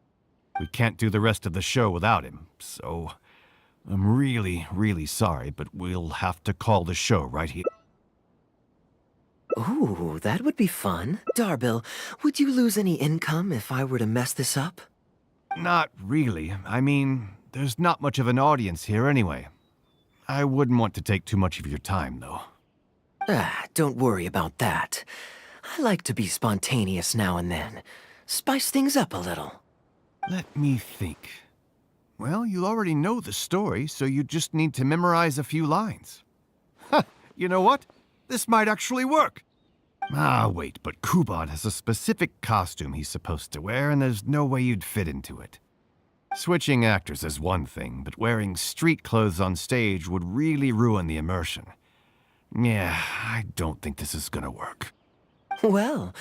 We can't do the rest of the show without him, so I'm really, really sorry, but we'll have to call the show right here. Ooh, that would be fun. Darbil, would you lose any income if I were to mess this up? Not really. I mean, there's not much of an audience here anyway. I wouldn't want to take too much of your time, though. Don't worry about that. I like to be spontaneous now and then. Spice things up a little. Let me think. Well, you already know the story, so you just need to memorize a few lines. Ha! You know what? This might actually work. Ah, wait, but Kubad has a specific costume he's supposed to wear, and there's no way you'd fit into it. Switching actors is one thing, but wearing street clothes on stage would really ruin the immersion. Yeah, I don't think this is gonna work. Well,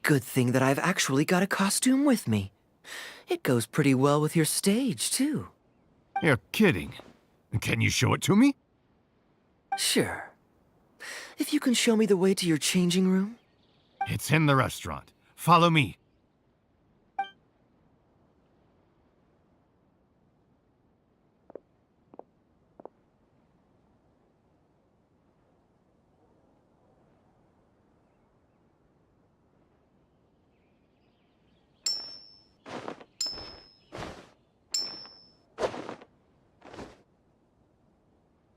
good thing that I've actually got a costume with me. It goes pretty well with your stage, too. You're kidding. Can you show it to me? Sure. If you can show me the way to your changing room? It's in the restaurant. Follow me.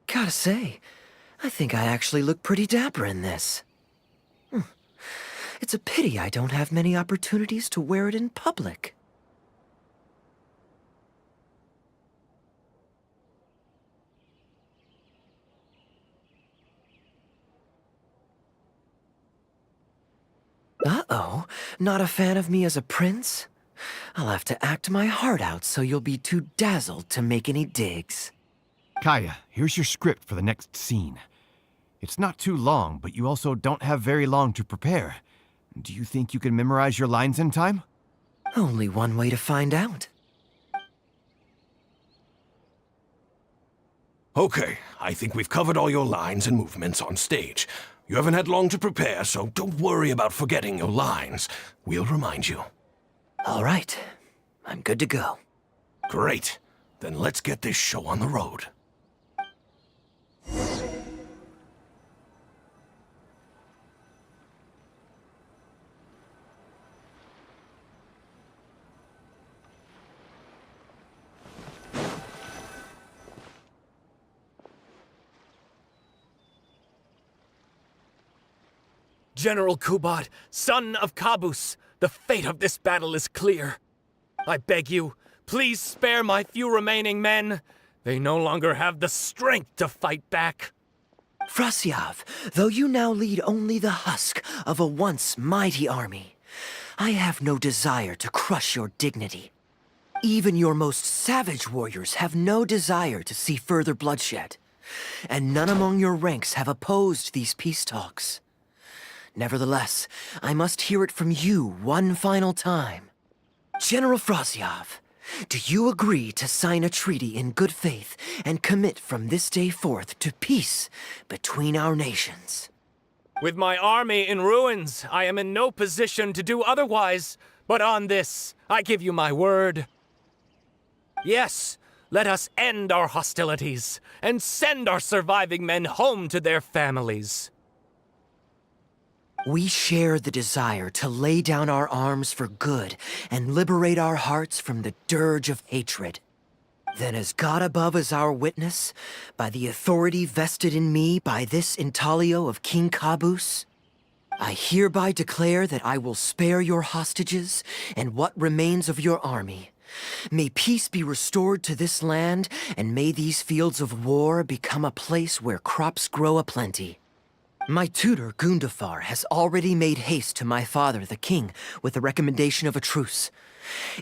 Gotta say, I think I actually look pretty dapper in this. It's a pity I don't have many opportunities to wear it in public. Uh-oh, not a fan of me as a prince? I'll have to act my heart out so you'll be too dazzled to make any digs. Kaya, here's your script for the next scene. It's not too long, but you also don't have very long to prepare. Do you think you can memorize your lines in time? Only one way to find out. Okay, I think we've covered all your lines and movements on stage. You haven't had long to prepare, so don't worry about forgetting your lines. We'll remind you. All right, I'm good to go. Great. Then let's get this show on the road. General Kubad, son of Kabus, the fate of this battle is clear. I beg you, please spare my few remaining men. They no longer have the strength to fight back. Frasyav, though you now lead only the husk of a once mighty army, I have no desire to crush your dignity. Even your most savage warriors have no desire to see further bloodshed, and none among your ranks have opposed these peace talks. Nevertheless, I must hear it from you one final time. General Frasyav, do you agree to sign a treaty in good faith and commit from this day forth to peace between our nations? With my army in ruins, I am in no position to do otherwise, but on this, I give you my word. Yes, let us end our hostilities and send our surviving men home to their families. We share the desire to lay down our arms for good and liberate our hearts from the dirge of hatred. Then as God above is our witness, by the authority vested in me by this intaglio of King Kabus, I hereby declare that I will spare your hostages and what remains of your army. May peace be restored to this land, and may these fields of war become a place where crops grow aplenty. My tutor, Gundafar, has already made haste to my father, the king, with the recommendation of a truce.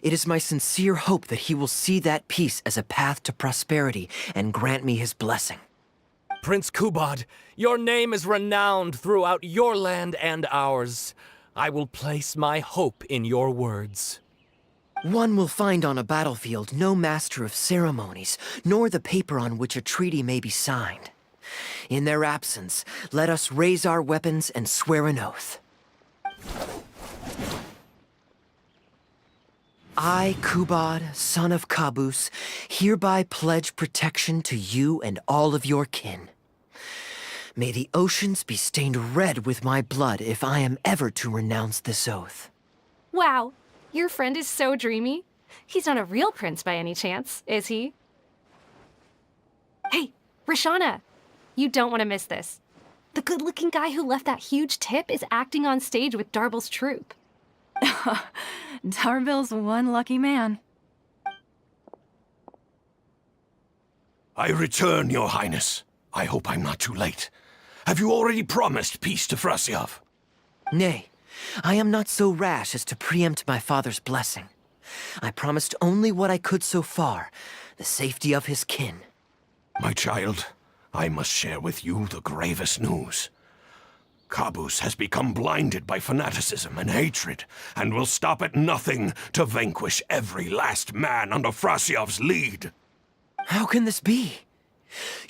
It is my sincere hope that he will see that peace as a path to prosperity and grant me his blessing. Prince Kubad, your name is renowned throughout your land and ours. I will place my hope in your words. One will find on a battlefield no master of ceremonies, nor the paper on which a treaty may be signed. In their absence, let us raise our weapons and swear an oath. I, Kubad, son of Kabus, hereby pledge protection to you and all of your kin. May the oceans be stained red with my blood if I am ever to renounce this oath. Wow, your friend is so dreamy. He's not a real prince by any chance, is he? Hey, Rashana, you don't want to miss this. The good-looking guy who left that huge tip is acting on stage with Darble's troupe. Darble's one lucky man. I return, Your Highness. I hope I'm not too late. Have you already promised peace to Frasiav? Nay, I am not so rash as to preempt my father's blessing. I promised only what I could so far, the safety of his kin. My child, I must share with you the gravest news. Kabus has become blinded by fanaticism and hatred, and will stop at nothing to vanquish every last man under Frasiav's lead. How can this be?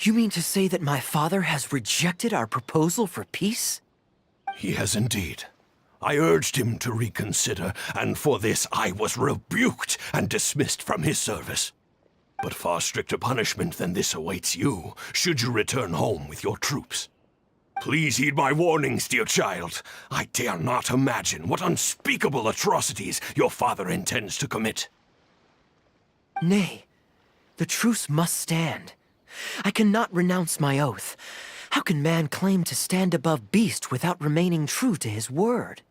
You mean to say that my father has rejected our proposal for peace? He has indeed. I urged him to reconsider, and for this I was rebuked and dismissed from his service. But far stricter punishment than this awaits you, should you return home with your troops. Please heed my warnings, dear child. I dare not imagine what unspeakable atrocities your father intends to commit. Nay, the truce must stand. I cannot renounce my oath. How can man claim to stand above beast without remaining true to his word?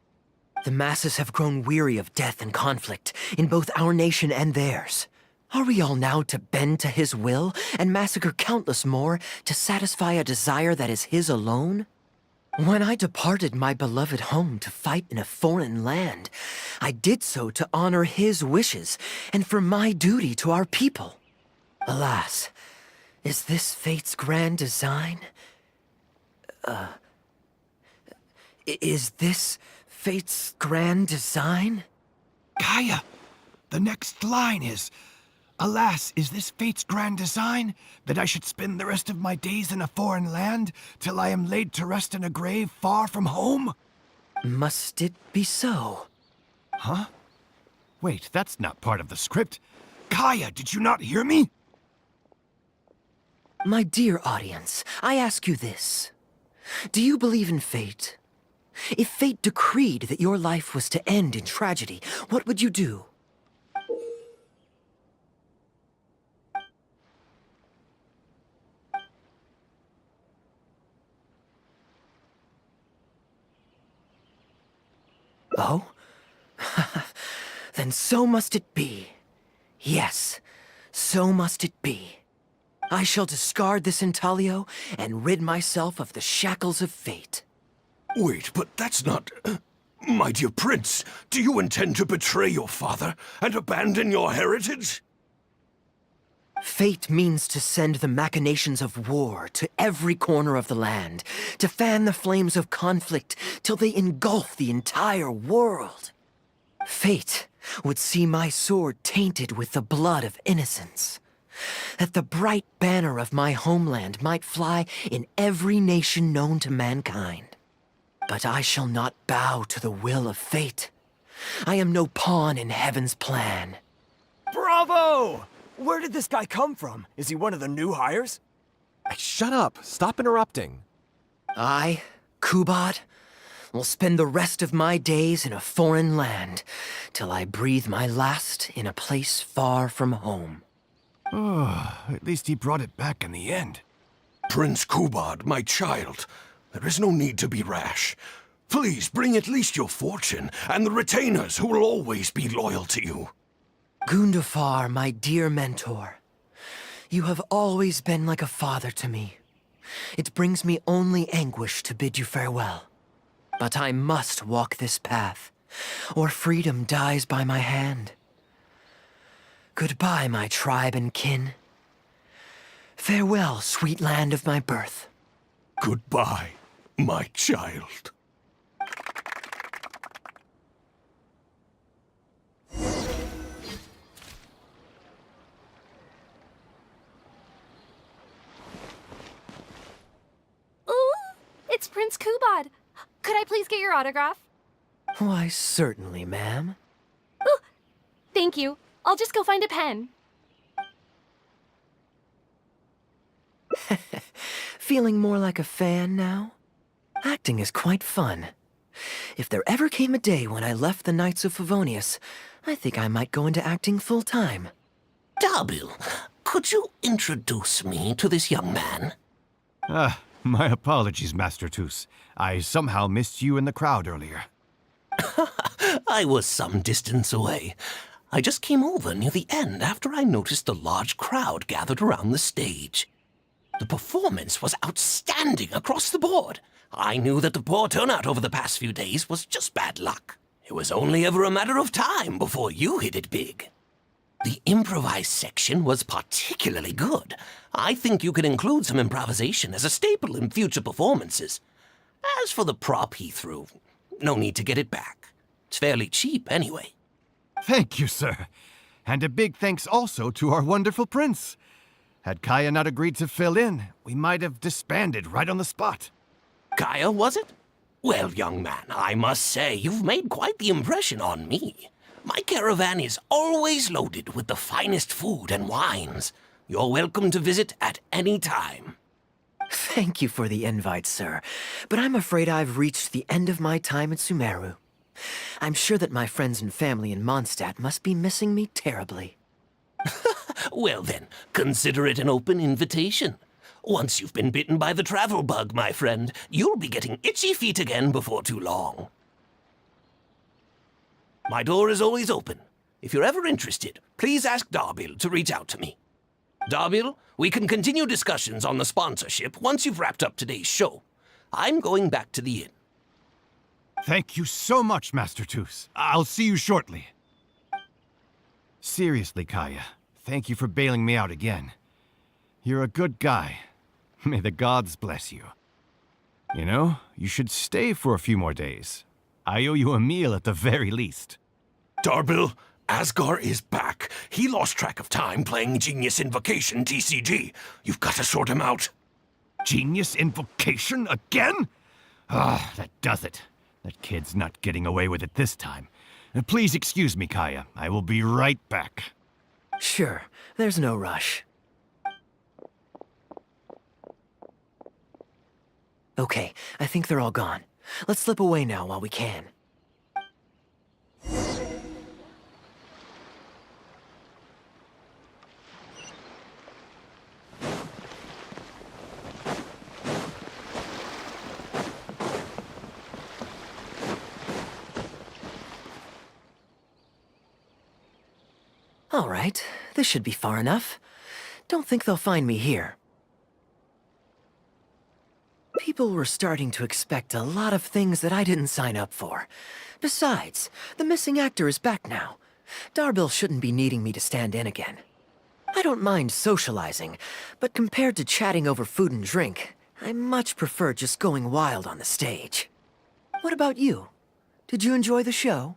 The masses have grown weary of death and conflict in both our nation and theirs. Are we all now to bend to his will and massacre countless more to satisfy a desire that is his alone? When I departed my beloved home to fight in a foreign land, I did so to honor his wishes and for my duty to our people. Alas, is this fate's grand design? Is this fate's grand design? Kaya, the next line is, "Alas, is this fate's grand design, that I should spend the rest of my days in a foreign land, till I am laid to rest in a grave far from home?" Must it be so? Huh? Wait, that's not part of the script. Kaya, did you not hear me? My dear audience, I ask you this. Do you believe in fate? If fate decreed that your life was to end in tragedy, what would you do? Oh? Then so must it be. Yes, so must it be. I shall discard this intaglio and rid myself of the shackles of fate. Wait, but that's not... My dear prince, do you intend to betray your father and abandon your heritage? Fate means to send the machinations of war to every corner of the land, to fan the flames of conflict till they engulf the entire world. Fate would see my sword tainted with the blood of innocence, that the bright banner of my homeland might fly in every nation known to mankind. But I shall not bow to the will of fate. I am no pawn in heaven's plan. Bravo! Where did this guy come from? Is he one of the new hires? Hey, shut up! Stop interrupting. I, Kubad, will spend the rest of my days in a foreign land, till I breathe my last in a place far from home. Oh, at least he brought it back in the end. Prince Kubad, my child, there is no need to be rash. Please bring at least your fortune and the retainers who will always be loyal to you. Gundafar, my dear mentor, you have always been like a father to me. It brings me only anguish to bid you farewell. But I must walk this path, or freedom dies by my hand. Goodbye, my tribe and kin. Farewell, sweet land of my birth. Goodbye, my child. Ooh, it's Prince Kubad. Could I please get your autograph? Why, certainly, ma'am. Ooh, Thank you. I'll just go find a pen. Feeling more like a fan now? Acting is quite fun. If there ever came a day when I left the Knights of Favonius, I think I might go into acting full-time. Darbil, could you introduce me to this young man? My apologies, Master Toos. I somehow missed you in the crowd earlier. I was some distance away. I just came over near the end after I noticed the large crowd gathered around the stage. The performance was outstanding across the board. I knew that the poor turnout over the past few days was just bad luck. It was only ever a matter of time before you hit it big. The improvised section was particularly good. I think you could include some improvisation as a staple in future performances. As for the prop he threw, no need to get it back. It's fairly cheap anyway. Thank you, sir. And a big thanks also to our wonderful prince. Had Kaya not agreed to fill in, we might have disbanded right on the spot. Kaya, was it? Well, young man, I must say you've made quite the impression on me. My caravan is always loaded with the finest food and wines. You're welcome to visit at any time. Thank you for the invite, sir, but I'm afraid I've reached the end of my time at Sumeru. I'm sure that my friends and family in Mondstadt must be missing me terribly. Well then, consider it an open invitation. Once you've been bitten by the travel bug, my friend, you'll be getting itchy feet again before too long. My door is always open. If you're ever interested, please ask Darbil to reach out to me. Darbil, we can continue discussions on the sponsorship once you've wrapped up today's show. I'm going back to the inn. Thank you so much, Master Toos. I'll see you shortly. Seriously, Kaya, thank you for bailing me out again. You're a good guy. May the gods bless you. You know, you should stay for a few more days. I owe you a meal at the very least. Darbil, Asgar is back. He lost track of time playing Genius Invocation TCG. You've got to sort him out. Genius Invocation again? Ah, that does it. That kid's not getting away with it this time. Please excuse me, Kaya. I will be right back. Sure, there's no rush. Okay, I think they're all gone. Let's slip away now while we can. All right, this should be far enough. Don't think they'll find me here. People were starting to expect a lot of things that I didn't sign up for. Besides, the missing actor is back now. Darbil shouldn't be needing me to stand in again. I don't mind socializing, but compared to chatting over food and drink, I much prefer just going wild on the stage. What about you? Did you enjoy the show?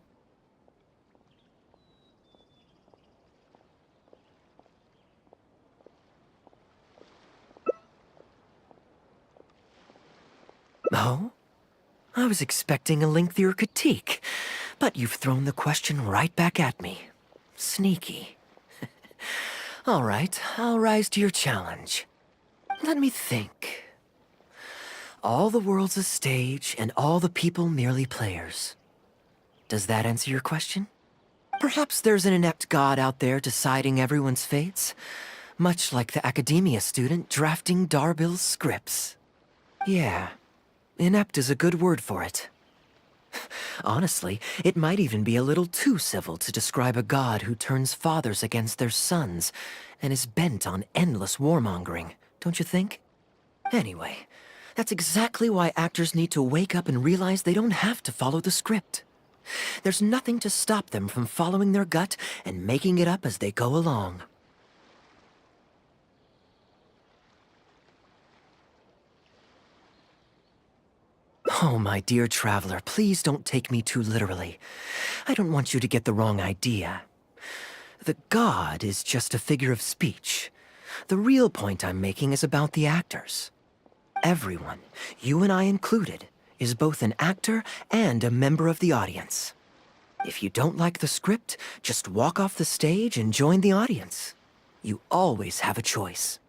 Oh? I was expecting a lengthier critique, but you've thrown the question right back at me. Sneaky. All right, I'll rise to your challenge. Let me think. All the world's a stage, and all the people merely players. Does that answer your question? Perhaps there's an inept god out there deciding everyone's fates, much like the academia student drafting Darbil's scripts. Yeah. Inept is a good word for it. Honestly, it might even be a little too civil to describe a god who turns fathers against their sons and is bent on endless warmongering, don't you think? Anyway, that's exactly why actors need to wake up and realize they don't have to follow the script. There's nothing to stop them from following their gut and making it up as they go along. Oh, my dear traveler, please don't take me too literally. I don't want you to get the wrong idea. The god is just a figure of speech. The real point I'm making is about the actors. Everyone, you and I included, is both an actor and a member of the audience. If you don't like the script, just walk off the stage and join the audience. You always have a choice.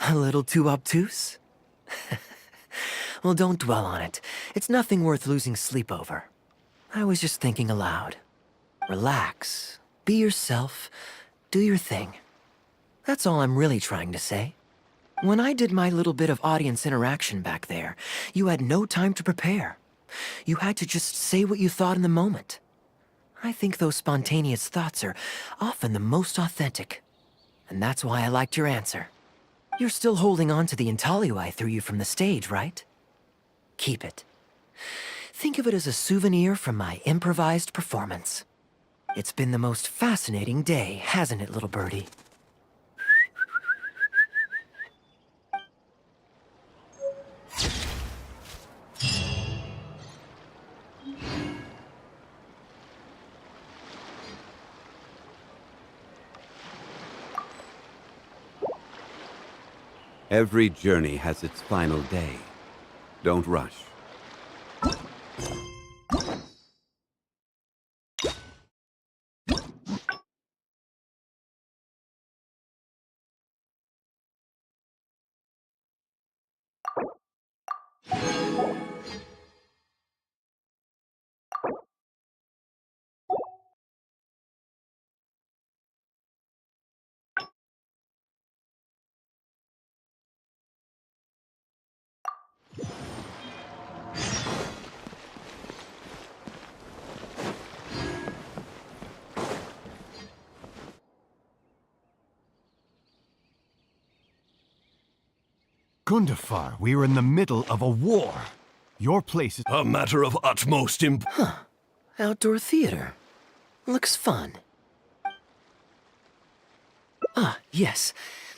A little too obtuse? Well, don't dwell on it. It's nothing worth losing sleep over. I was just thinking aloud. Relax. Be yourself. Do your thing. That's all I'm really trying to say. When I did my little bit of audience interaction back there, you had no time to prepare. You had to just say what you thought in the moment. I think those spontaneous thoughts are often the most authentic. And that's why I liked your answer. You're still holding on to the intaglio I threw you from the stage, right? Keep it. Think of it as a souvenir from my improvised performance. It's been the most fascinating day, hasn't it, little birdie? Every journey has its final day. Don't rush. Gundafar, we are in the middle of a war. Your place is... A matter of utmost Outdoor theater. Looks fun. Ah, yes.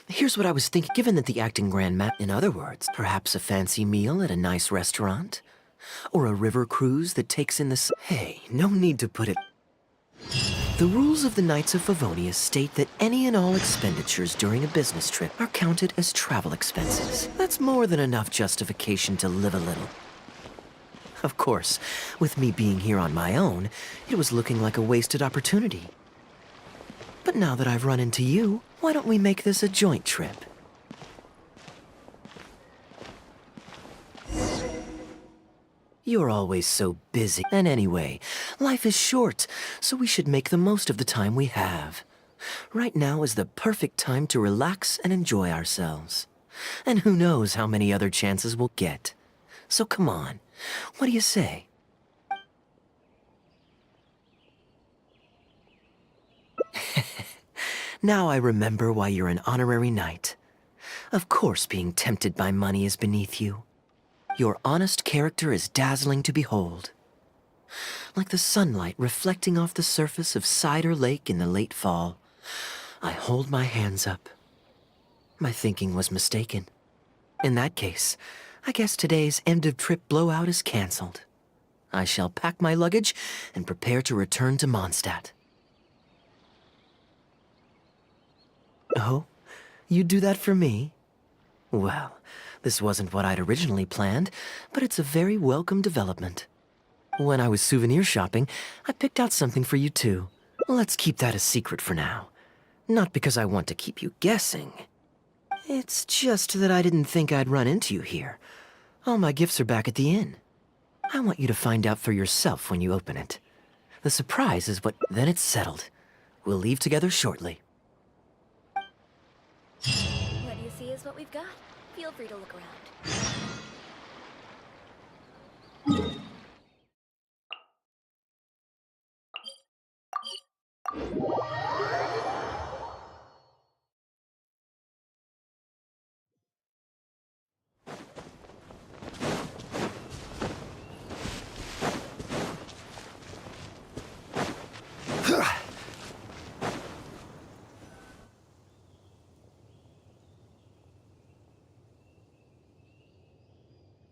Here's what I was thinking. Given that the acting grandma, in other words, perhaps a fancy meal at a nice restaurant? Or a river cruise that takes in the Hey, no need to put it... The rules of the Knights of Favonius state that any and all expenditures during a business trip are counted as travel expenses. That's more than enough justification to live a little. Of course, with me being here on my own, it was looking like a wasted opportunity. But now that I've run into you, why don't we make this a joint trip? You're always so busy. And anyway, life is short, so we should make the most of the time we have. Right now is the perfect time to relax and enjoy ourselves. And who knows how many other chances we'll get. So come on, what do you say? Now I remember why you're an honorary knight. Of course being tempted by money is beneath you. Your honest character is dazzling to behold. Like the sunlight reflecting off the surface of Cider Lake in the late fall, I hold my hands up. My thinking was mistaken. In that case, I guess today's end-of-trip blowout is cancelled. I shall pack my luggage and prepare to return to Mondstadt. Oh? You'd do that for me? Well, this wasn't what I'd originally planned, but it's a very welcome development. When I was souvenir shopping, I picked out something for you too. Let's keep that a secret for now. Not because I want to keep you guessing. It's just that I didn't think I'd run into you here. All my gifts are back at the inn. I want you to find out for yourself when you open it. The surprise is what... Then it's settled. We'll leave together shortly. What you see is what we've got. Feel free to look around.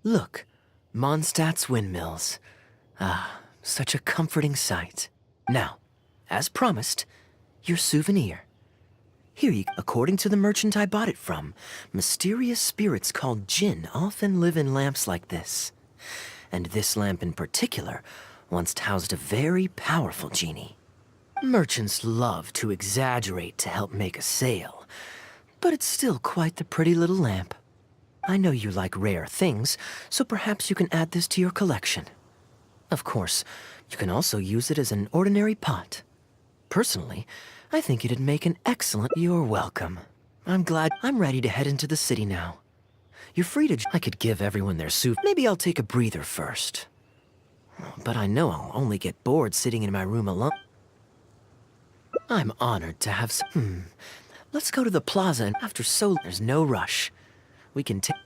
Look, Mondstadt's windmills. Ah, such a comforting sight. Now, as promised, your souvenir. According to the merchant I bought it from, mysterious spirits called Jinn often live in lamps like this. And this lamp in particular once housed a very powerful genie. Merchants love to exaggerate to help make a sale, but it's still quite the pretty little lamp. I know you like rare things, so perhaps you can add this to your collection. Of course, you can also use it as an ordinary pot. Personally, I think it'd make an excellent... You're welcome. I'm glad I'm ready to head into the city now. You're free to... I could give everyone their soup. Maybe I'll take a breather first. But I know I'll only get bored sitting in my room alone. I'm honored to have some... Let's go to the plaza and after so... There's no rush. We can take...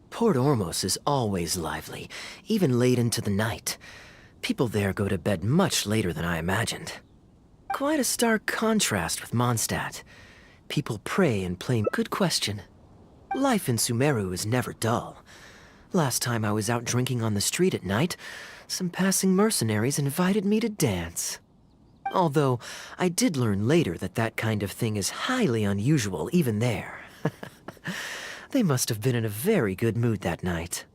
Port Ormos is always lively, even late into the night. People there go to bed much later than I imagined. Quite a stark contrast with Mondstadt. People pray and play... Good question. Life in Sumeru is never dull. Last time I was out drinking on the street at night, some passing mercenaries invited me to dance. Although, I did learn later that that kind of thing is highly unusual even there. They must have been in a very good mood that night.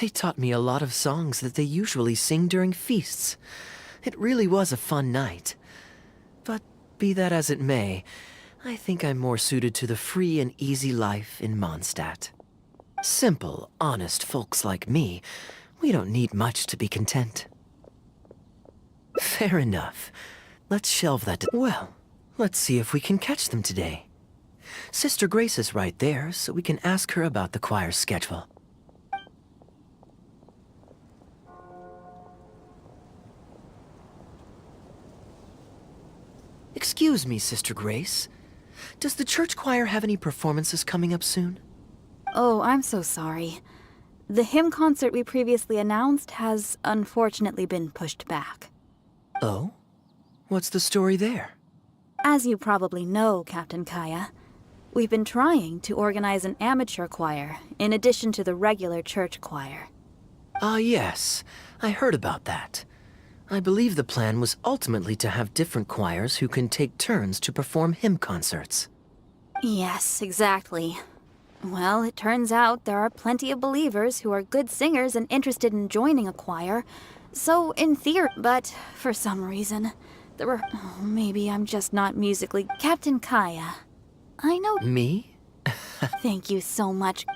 They taught me a lot of songs that they usually sing during feasts. It really was a fun night. But be that as it may, I think I'm more suited to the free and easy life in Mondstadt. Simple, honest folks like me, we don't need much to be content. Fair enough. Let's shelve that. Well, let's see if we can catch them today. Sister Grace is right there, so we can ask her about the choir's schedule. Excuse me, Sister Grace. Does the church choir have any performances coming up soon? Oh, I'm so sorry. The hymn concert we previously announced has unfortunately been pushed back. Oh? What's the story there? As you probably know, Captain Kaya, we've been trying to organize an amateur choir in addition to the regular church choir. Ah, yes. I heard about that. I believe the plan was ultimately to have different choirs who can take turns to perform hymn concerts. Yes, exactly. Well, it turns out there are plenty of believers who are good singers and interested in joining a choir. So, in theory, but for some reason, there were... Oh, maybe I'm just not musically... Captain Kaya, I know... Me? Thank you so much.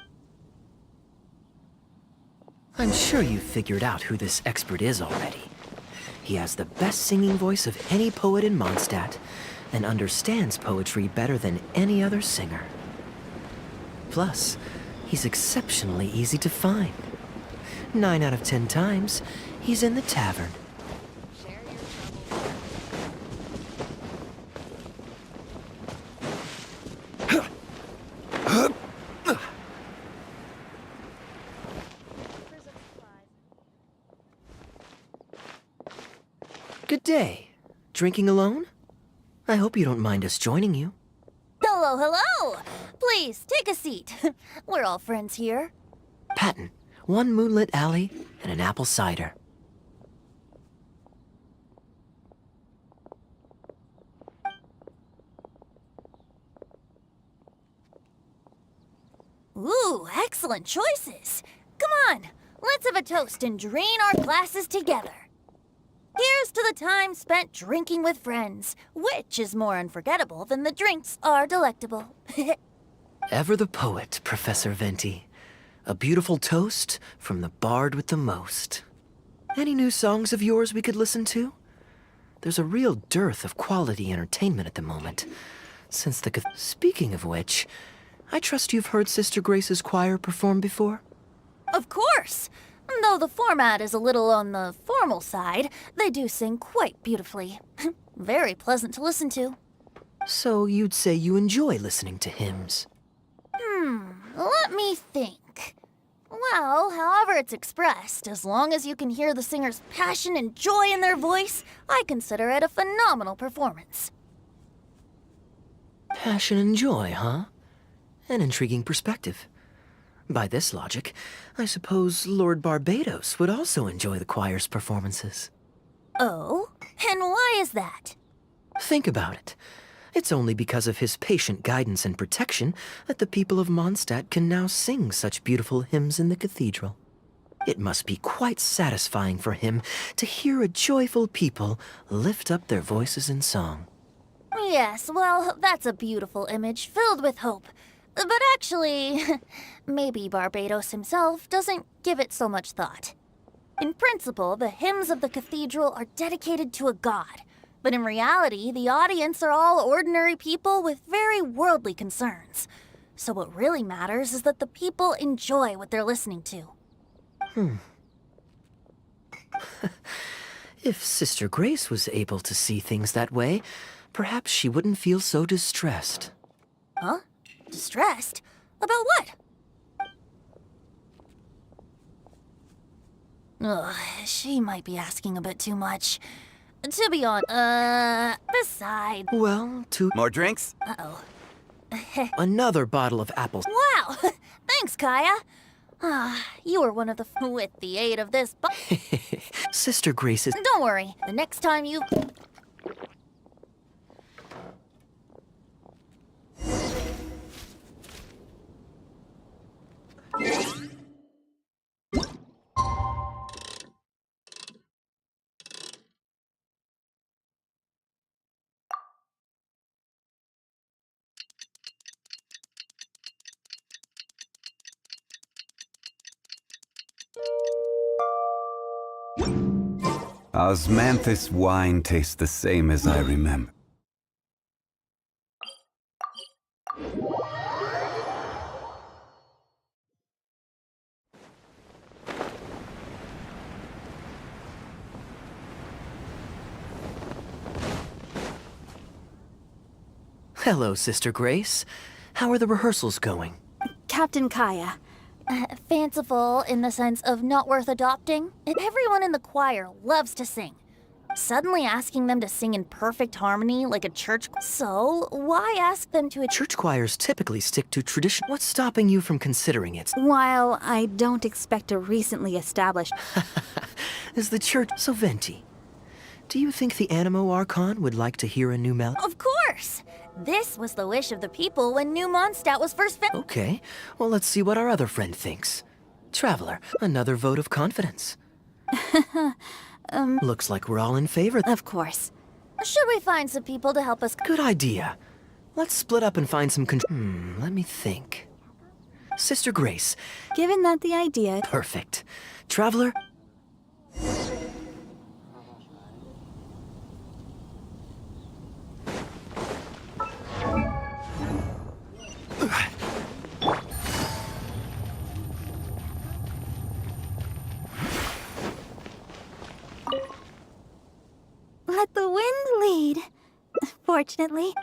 I'm sure you've figured out who this expert is already. He has the best singing voice of any poet in Mondstadt, and understands poetry better than any other singer. Plus, he's exceptionally easy to find. 9 out of 10 times, he's in the tavern. Good day. Drinking alone? I hope you don't mind us joining you. Hello, hello! Please, take a seat. We're all friends here. Patton, 1 moonlit alley and an apple cider. Ooh, excellent choices. Come on, let's have a toast and drain our glasses together. Here's to the time spent drinking with friends, which is more unforgettable than the drinks are delectable. Ever the poet, Professor Venti. A beautiful toast from the bard with the most. Any new songs of yours we could listen to? There's a real dearth of quality entertainment at the moment, Since Speaking of which, I trust you've heard Sister Grace's choir perform before? Of course! Though the format is a little on the formal side, they do sing quite beautifully. Very pleasant to listen to. So you'd say you enjoy listening to hymns? Let me think. Well, however it's expressed, as long as you can hear the singer's passion and joy in their voice, I consider it a phenomenal performance. Passion and joy, huh? An intriguing perspective. By this logic, I suppose Lord Barbados would also enjoy the choir's performances. Oh? And why is that? Think about it. It's only because of his patient guidance and protection that the people of Mondstadt can now sing such beautiful hymns in the cathedral. It must be quite satisfying for him to hear a joyful people lift up their voices in song. Yes, well, that's a beautiful image filled with hope. But actually, maybe Barbados himself doesn't give it so much thought. In principle, the hymns of the cathedral are dedicated to a god. But in reality, the audience are all ordinary people with very worldly concerns. So what really matters is that the people enjoy what they're listening to. If Sister Grace was able to see things that way, perhaps she wouldn't feel so distressed. Huh? Distressed? About what? Ugh, she might be asking a bit too much. To be honest, besides... Well, More drinks? Uh-oh. Another bottle of apples. Wow! Thanks, Kaya. You were one of the... With the aid of this... Sister Grace is... Don't worry. The next time you... Osmanthus wine tastes the same as I remember. Hello, Sister Grace. How are the rehearsals going? Captain Kaya. Fanciful in the sense of not worth adopting. Everyone in the choir loves to sing. Suddenly asking them to sing in perfect harmony like a church... So, why ask them to... Church choirs typically stick to tradition. What's stopping you from considering it? While I don't expect a recently established... Is the church... So, Venti, do you think the Animo Archon would like to hear a new melody? Of course! This was the wish of the people when New Mondstadt was first Okay, well, let's see what our other friend thinks. Traveler, another vote of confidence. Looks like we're all in favor. Of course. Should we find some people to help us... Good idea. Let's split up and find some let me think. Sister Grace. Given that the idea... Perfect. Traveler... Let the wind lead. Fortunately.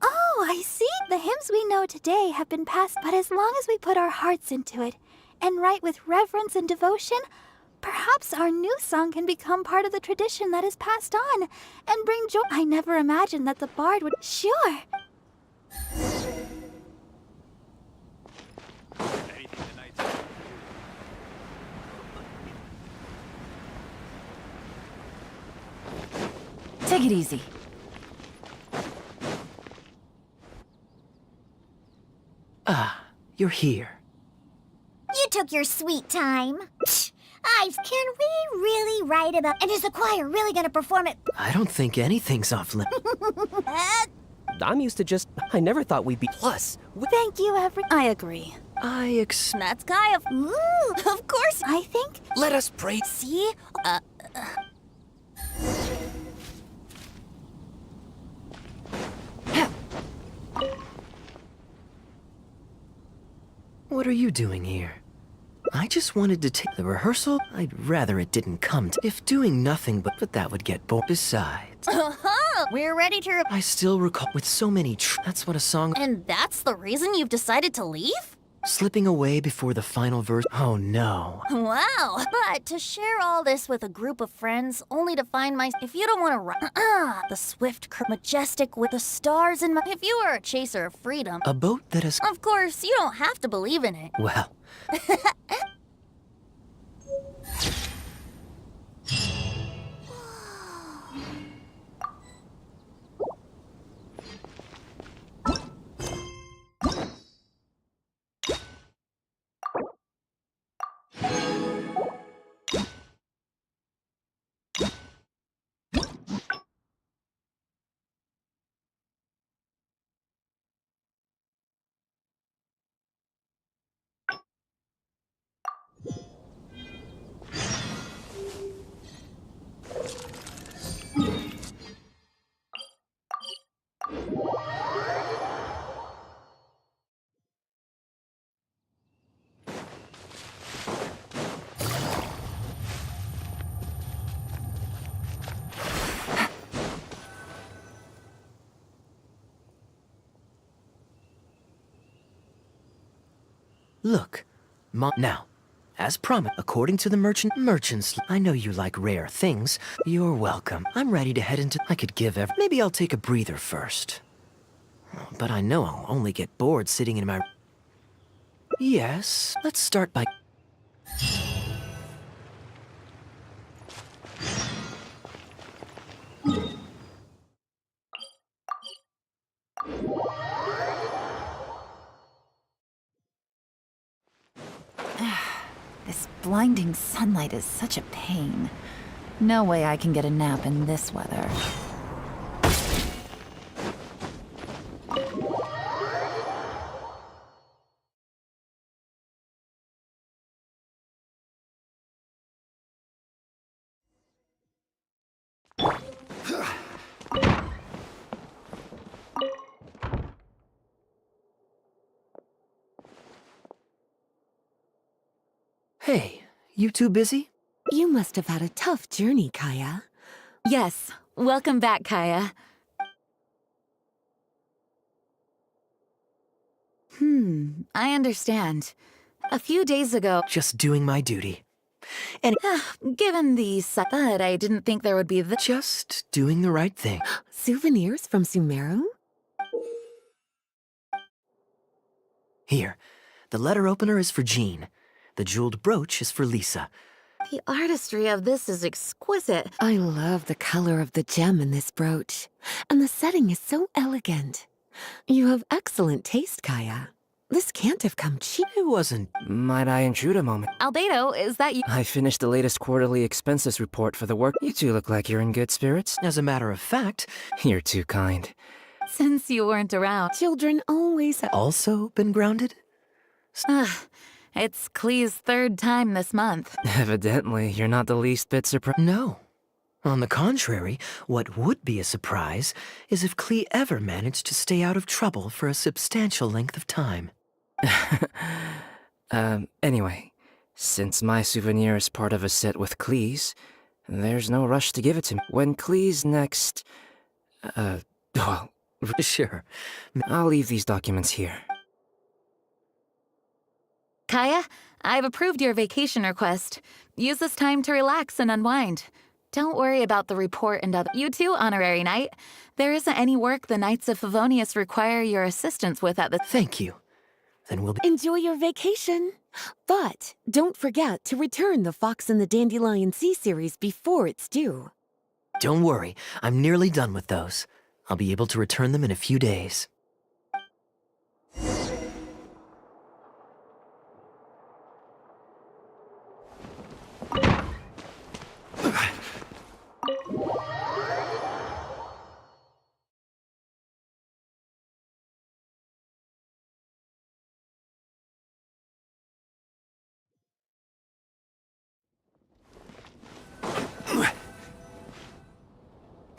Oh, I see. The hymns we know today have been passed, but as long as we put our hearts into it and write with reverence and devotion, perhaps our new song can become part of the tradition that is passed on and bring joy. I never imagined that the bard would... Sure. Take it easy. Ah, you're here. You took your sweet time. Ives, can we really write about... And is the choir really gonna perform it? I don't think anything's off limits. I'm used to just... I never thought we'd be... Plus, Thank you, I agree. That's Kaya. Ooh, of course. I think... Let us pray. See? are you doing here? I just wanted to take the rehearsal. I'd rather it didn't come to. If doing nothing but that would get bored. Besides, We're ready to. I still recall with so many. That's what a song. And that's the reason you've decided to leave? Slipping away before the final verse. Oh no. Wow. But to share all this with a group of friends, only to find if you don't want to run, the swift, majestic with the stars in my. If you were a chaser of freedom, A boat that has. of course, you don't have to believe in it. Well. Look, Mom. Now, as promised, according to the merchants, I know you like rare things. You're welcome. I'm ready to head into. I could give Maybe I'll take a breather first. But I know I'll only get bored sitting in my. Yes, let's start by. This blinding sunlight is such a pain. No way I can get a nap in this weather. Hey, you too busy? You must have had a tough journey, Kaya. Yes, welcome back, Kaya. I understand. A few days ago, Just doing my duty. And given the but I didn't think there would be the just doing the right thing. Souvenirs from Sumeru? Here, the letter opener is for Jean. The jeweled brooch is for Lisa. The artistry of this is exquisite. I love the color of the gem in this brooch, and the setting is so elegant. You have excellent taste, Kaya. This can't have come cheap. It wasn't. Might I intrude a moment? Albedo, is that you? I finished the latest quarterly expenses report for the work. You two look like you're in good spirits. As a matter of fact, You're too kind. Since you weren't around. Children always have. also been grounded? It's Klee's third time this month. Evidently, you're not the least bit surprised. No. On the contrary, what would be a surprise is if Klee ever managed to stay out of trouble for a substantial length of time. Anyway, since my souvenir is part of a set with Klee's, there's no rush to give it to me. When Klee's next... well, Sure. I'll leave these documents here. Kaya, I've approved your vacation request. Use this time to relax and unwind. Don't worry about the report and other. You too, Honorary Knight. There isn't any work the Knights of Favonius require your assistance with at the. Thank you. Then we'll be. Enjoy your vacation. But don't forget to return the Fox and the Dandelion Sea series before it's due. Don't worry, I'm nearly done with those. I'll be able to return them in a few days.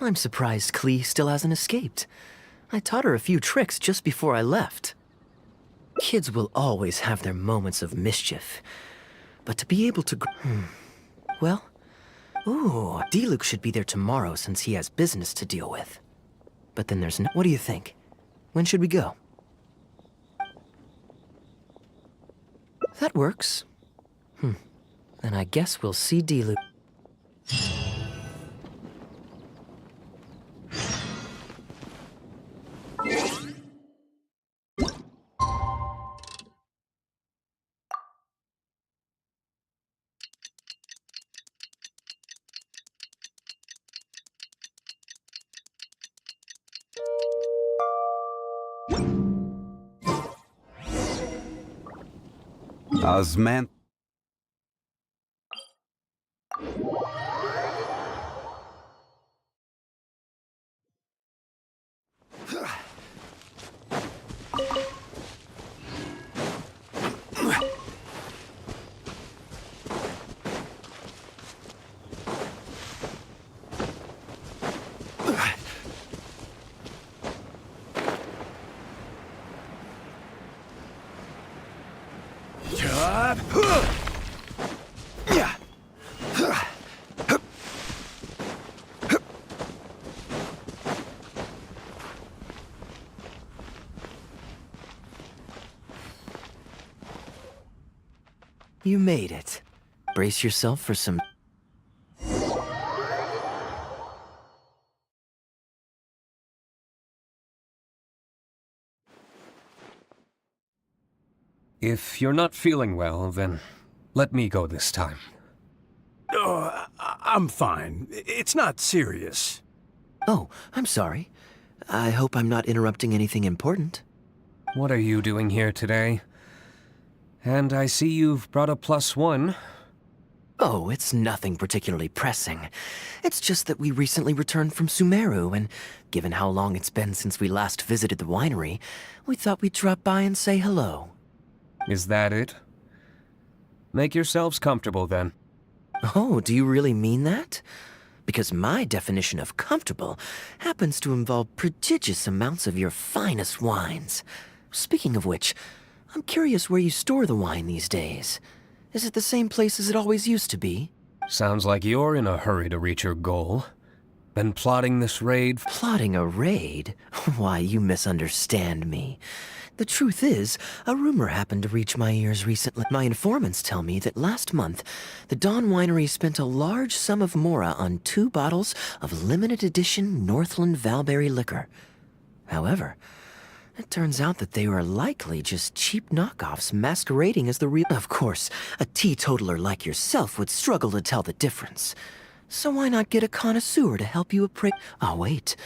I'm surprised Klee still hasn't escaped. I taught her a few tricks just before I left. Kids will always have their moments of mischief. But to be able to... Well... Ooh, D-Luke should be there tomorrow since he has business to deal with. But then there's no... What do you think? When should we go? That works. Then I guess we'll see D-Luke. Osman. You made it. Brace yourself for some... If you're not feeling well, then let me go this time. Oh, I'm fine. It's not serious. Oh, I'm sorry. I hope I'm not interrupting anything important. What are you doing here today? And I see you've brought a +1. Oh, it's nothing particularly pressing. It's just that we recently returned from Sumeru, and given how long it's been since we last visited the winery, we thought we'd drop by and say hello. Is that it? Make yourselves comfortable, then. Oh, do you really mean that? Because my definition of comfortable happens to involve prodigious amounts of your finest wines. Speaking of which, I'm curious where you store the wine these days. Is it the same place as it always used to be? Sounds like you're in a hurry to reach your goal. Been plotting this raid... Plotting a raid? Why, you misunderstand me. The truth is, a rumor happened to reach my ears recently. My informants tell me that last month, the Dawn Winery spent a large sum of mora on 2 bottles of limited edition Northland Valberry liquor. However, it turns out that they were likely just cheap knockoffs masquerading as the real... Of course, a teetotaler like yourself would struggle to tell the difference. So why not get a connoisseur to help you appraise... Oh, wait.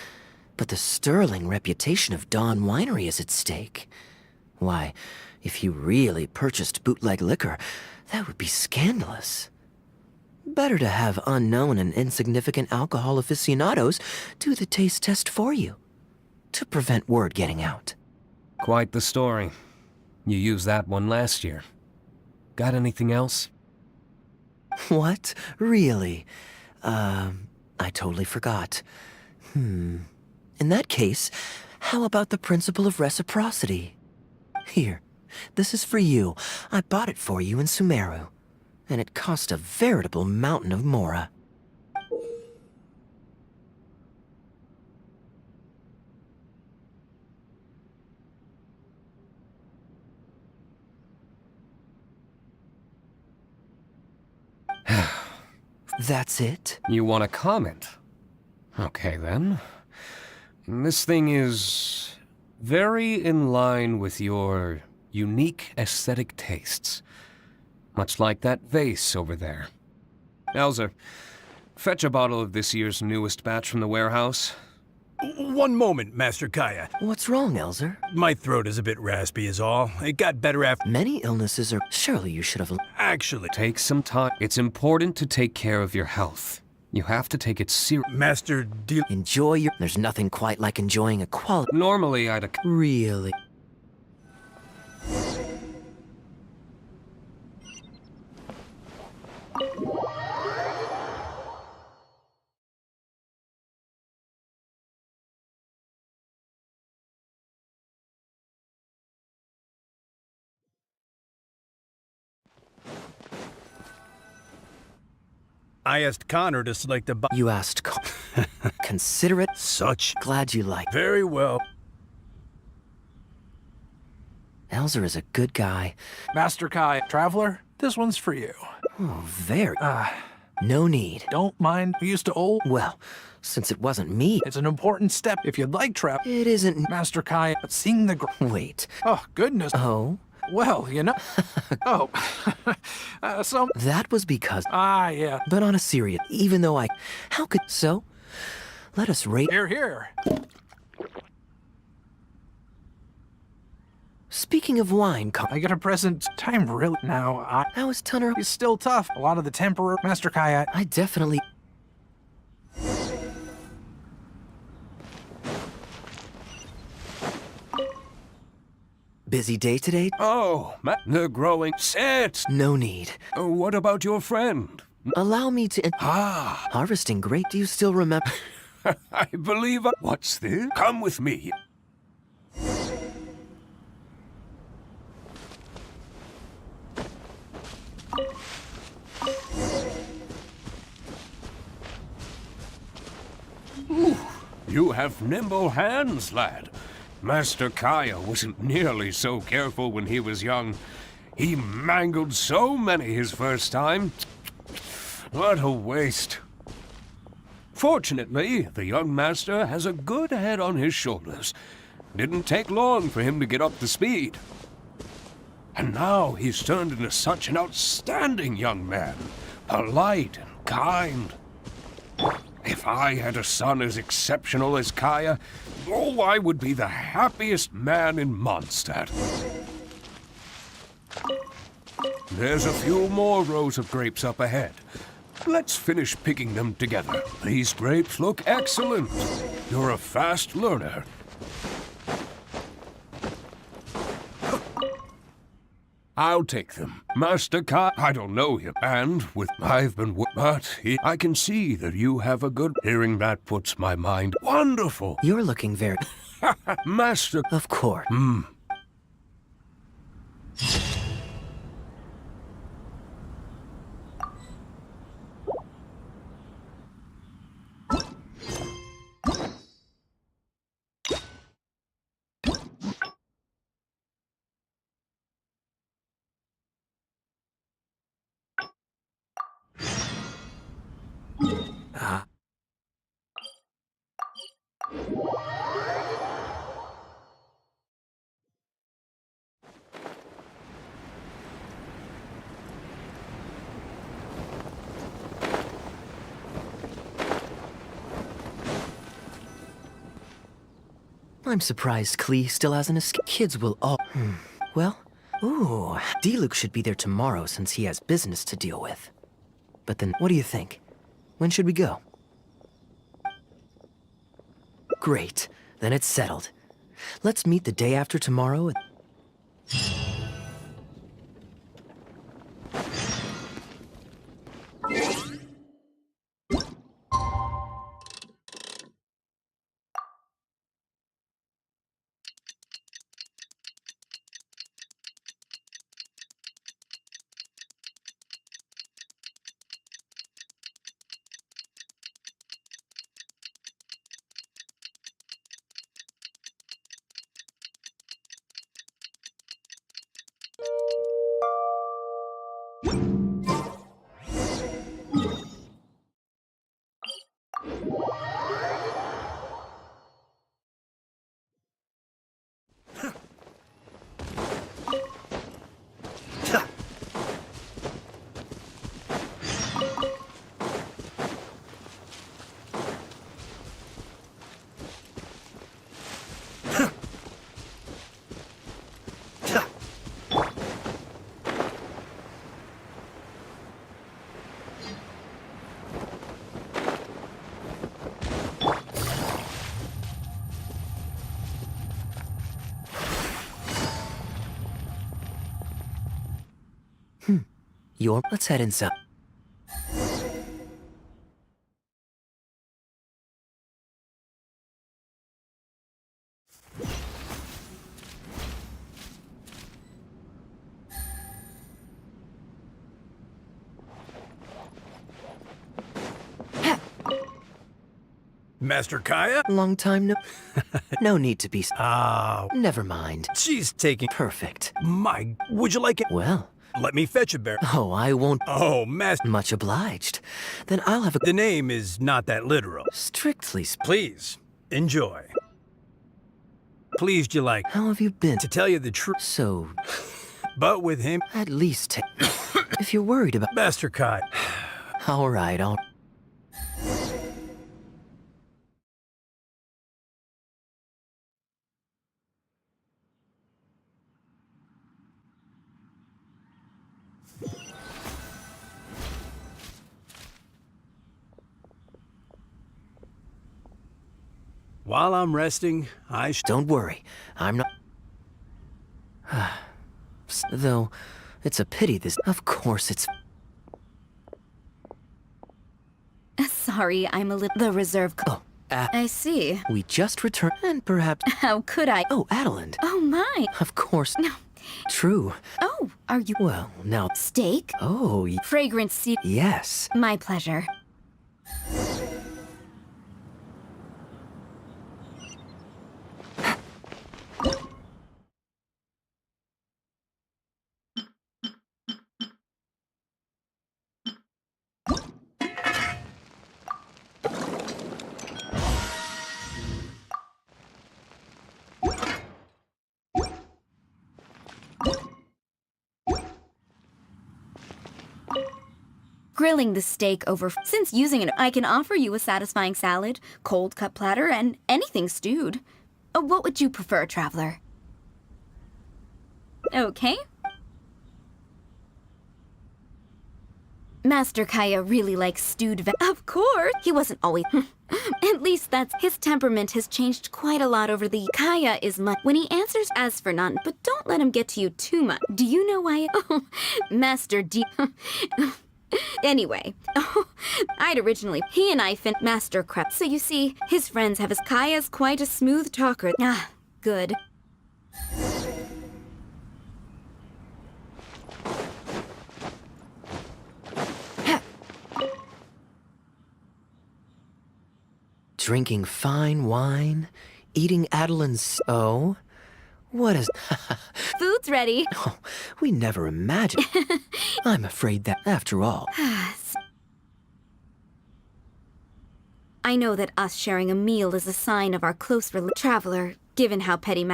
But the sterling reputation of Dawn Winery is at stake. Why, if you really purchased bootleg liquor, that would be scandalous. Better to have unknown and insignificant alcohol aficionados do the taste test for you, to prevent word getting out. Quite the story. You used that one last year. Got anything else? What? Really? I totally forgot. In that case, how about the principle of reciprocity? Here, this is for you. I bought it for you in Sumeru, and it cost a veritable mountain of mora. That's it? You want to comment? Okay, then. This thing is very in line with your unique aesthetic tastes. Much like that vase over there. Elzer, fetch a bottle of this year's newest batch from the warehouse. One moment, Master Kaya. What's wrong, Elzer? My throat is a bit raspy is all. It got better after... Many illnesses are... Surely you should have... Actually... Take some time. It's important to take care of your health. You have to take it serious. Master Enjoy your... There's nothing quite like enjoying a quality... Normally, I'd... Really? I asked Connor to select a You asked considerate. Such. Glad you like. Very well. Elzer is a good guy. Master Kai, Traveler, this one's for you. Oh, very. No need. Don't mind. We used to old. Well, since it wasn't me. It's an important step if you'd like trap. It isn't. Master Kai, but seeing the Wait. Oh, goodness. Oh? Well, you know. Oh. So. That was because. Yeah. But on a serious. Even though I. How could. So? Let us rate. Here. Speaking of wine, I get a present. Time really now. How is Tunner? He's still tough. A lot of the temper. Master Kai, I definitely. Busy day today? Oh, the growing set. No need. What about your friend? Allow me to. Harvesting grape. Do you still remember? I believe. What's this? Come with me. Ooh, you have nimble hands, lad. Master Kaya wasn't nearly so careful when he was young. He mangled so many his first time. What a waste. Fortunately, the young master has a good head on his shoulders. Didn't take long for him to get up to speed. And now he's turned into such an outstanding young man. Polite and kind. If I had a son as exceptional as Kaya, I would be the happiest man in Mondstadt. There's a few more rows of grapes up ahead. Let's finish picking them together. These grapes look excellent. You're a fast learner. I'll take them. Master Kai, I don't know him, and I can see that you have a good. Hearing that puts my mind. Wonderful. You're looking very. Master. Of course. I'm surprised Klee still hasn't escaped. Kids will all. Well, D-Luke should be there tomorrow since he has business to deal with. But then, what do you think? When should we go? Great. Then it's settled. Let's meet the day after tomorrow. Let's head inside. Master Kaya? Long time no... No need to be... Ah, Never mind. she's taking... Perfect. My, would you like it? Well... Let me fetch it, Bear. Oh, I won't... Oh, Master... Much obliged. Then I'll have a... The name is not that literal. Strictly... Please, enjoy. Pleased you like... How have you been? To tell you the truth... So... But with him... At least... If you're worried about... Master Kai. All right, I'll... While I'm resting, Don't worry, I'm not... Though, it's a pity this... Of course it's... Sorry, I'm a little... The reserve... Oh, I see. we just returned, and perhaps... How could I? Oh, Adeland. Oh, my. Of course. No. True. Oh, are you... Well, now... Steak? Oh, Fragrant sea... yes. My pleasure. Grilling the steak over... Since using it, I can offer you a satisfying salad, cold cut platter, and anything stewed. What would you prefer, traveler? Okay. Master Kaya really likes stewed Of course! He wasn't always... At least that's... His temperament has changed quite a lot over the... Kaya is much... When he answers, as for none, but don't let him get to you too much. Do you know why... Master D... Anyway, I'd originally... He and I Master Crep. So you see, his friends have his... Kaya's quite a smooth talker. Ah, good. Drinking fine wine, eating Adeland's... Oh? What is... Food's ready. Oh, we never imagined. I'm afraid that, after all... I know that us sharing a meal is a sign of our close traveler, given how petty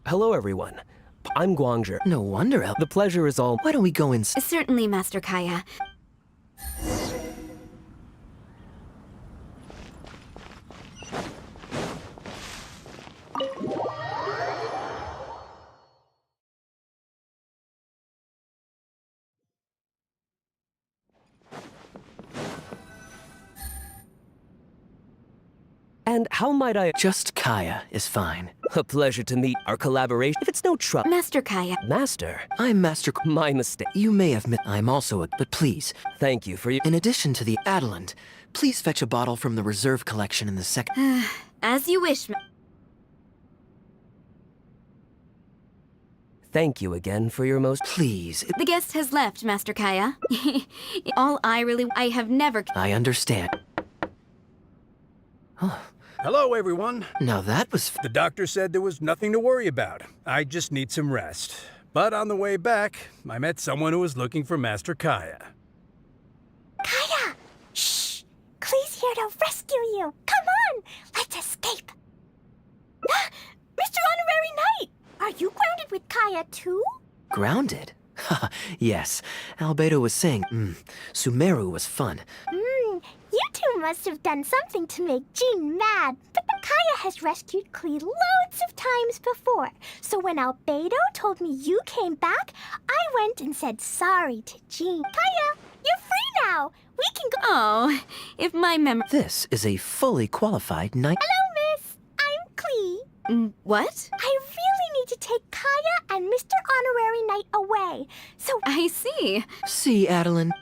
Hello, everyone. I'm Guangzhi. No wonder, The pleasure is all... Why don't we go inside? Certainly, Master Kaya. And how might I... Just Kaya is fine. A pleasure to meet. Our collaboration... If it's no trouble... Master Kaya. Master? I'm Master... My mistake. You may have met... I'm also a... But please... Thank you for your... In addition to the Adeland, please fetch a bottle from the reserve collection in the second... As you wish, Thank you again for your most... Please... The guest has left, Master Kaya. All I really... I have never... I understand. Oh. Hello, everyone. Now that was... The doctor said there was nothing to worry about. I just need some rest. But on the way back, I met someone who was looking for Master Kaya. Kaya! Shh! Klee's here to rescue you. Come on! Let's escape. Mr. Honorary Knight! Are you grounded with Kaya too? Grounded? Yes. Albedo was saying, Sumeru was fun. You two must have done something to make Jean mad. But Kaya has rescued Klee loads of times before. So when Albedo told me you came back, I went and said sorry to Jean. Kaya, you're free now. We can go. Oh, if my memory... This is a fully qualified knight. Hello, miss. I'm Klee. What? I really need to take Kaya and Mr. Honorary Knight away. So... I see. See, Adeline.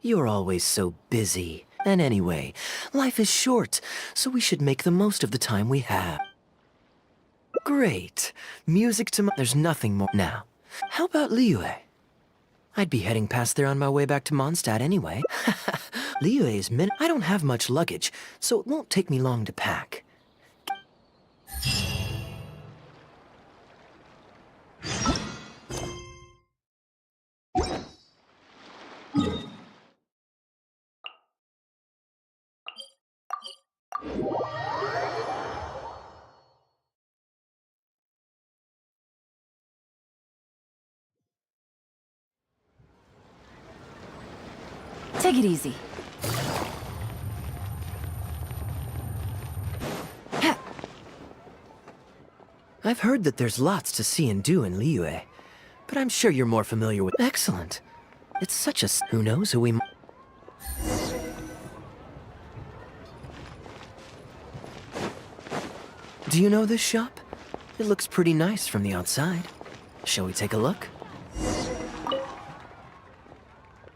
You're always so busy. And anyway, life is short, so we should make the most of the time we have. Great. Music to There's nothing more now. How about Liyue? I'd be heading past there on my way back to Mondstadt anyway. Liyue is I don't have much luggage, so it won't take me long to pack. Take it easy. I've heard that there's lots to see and do in Liyue, but I'm sure you're more familiar with... Excellent. It's such a... Who knows who we... Do you know this shop? It looks pretty nice from the outside. Shall we take a look?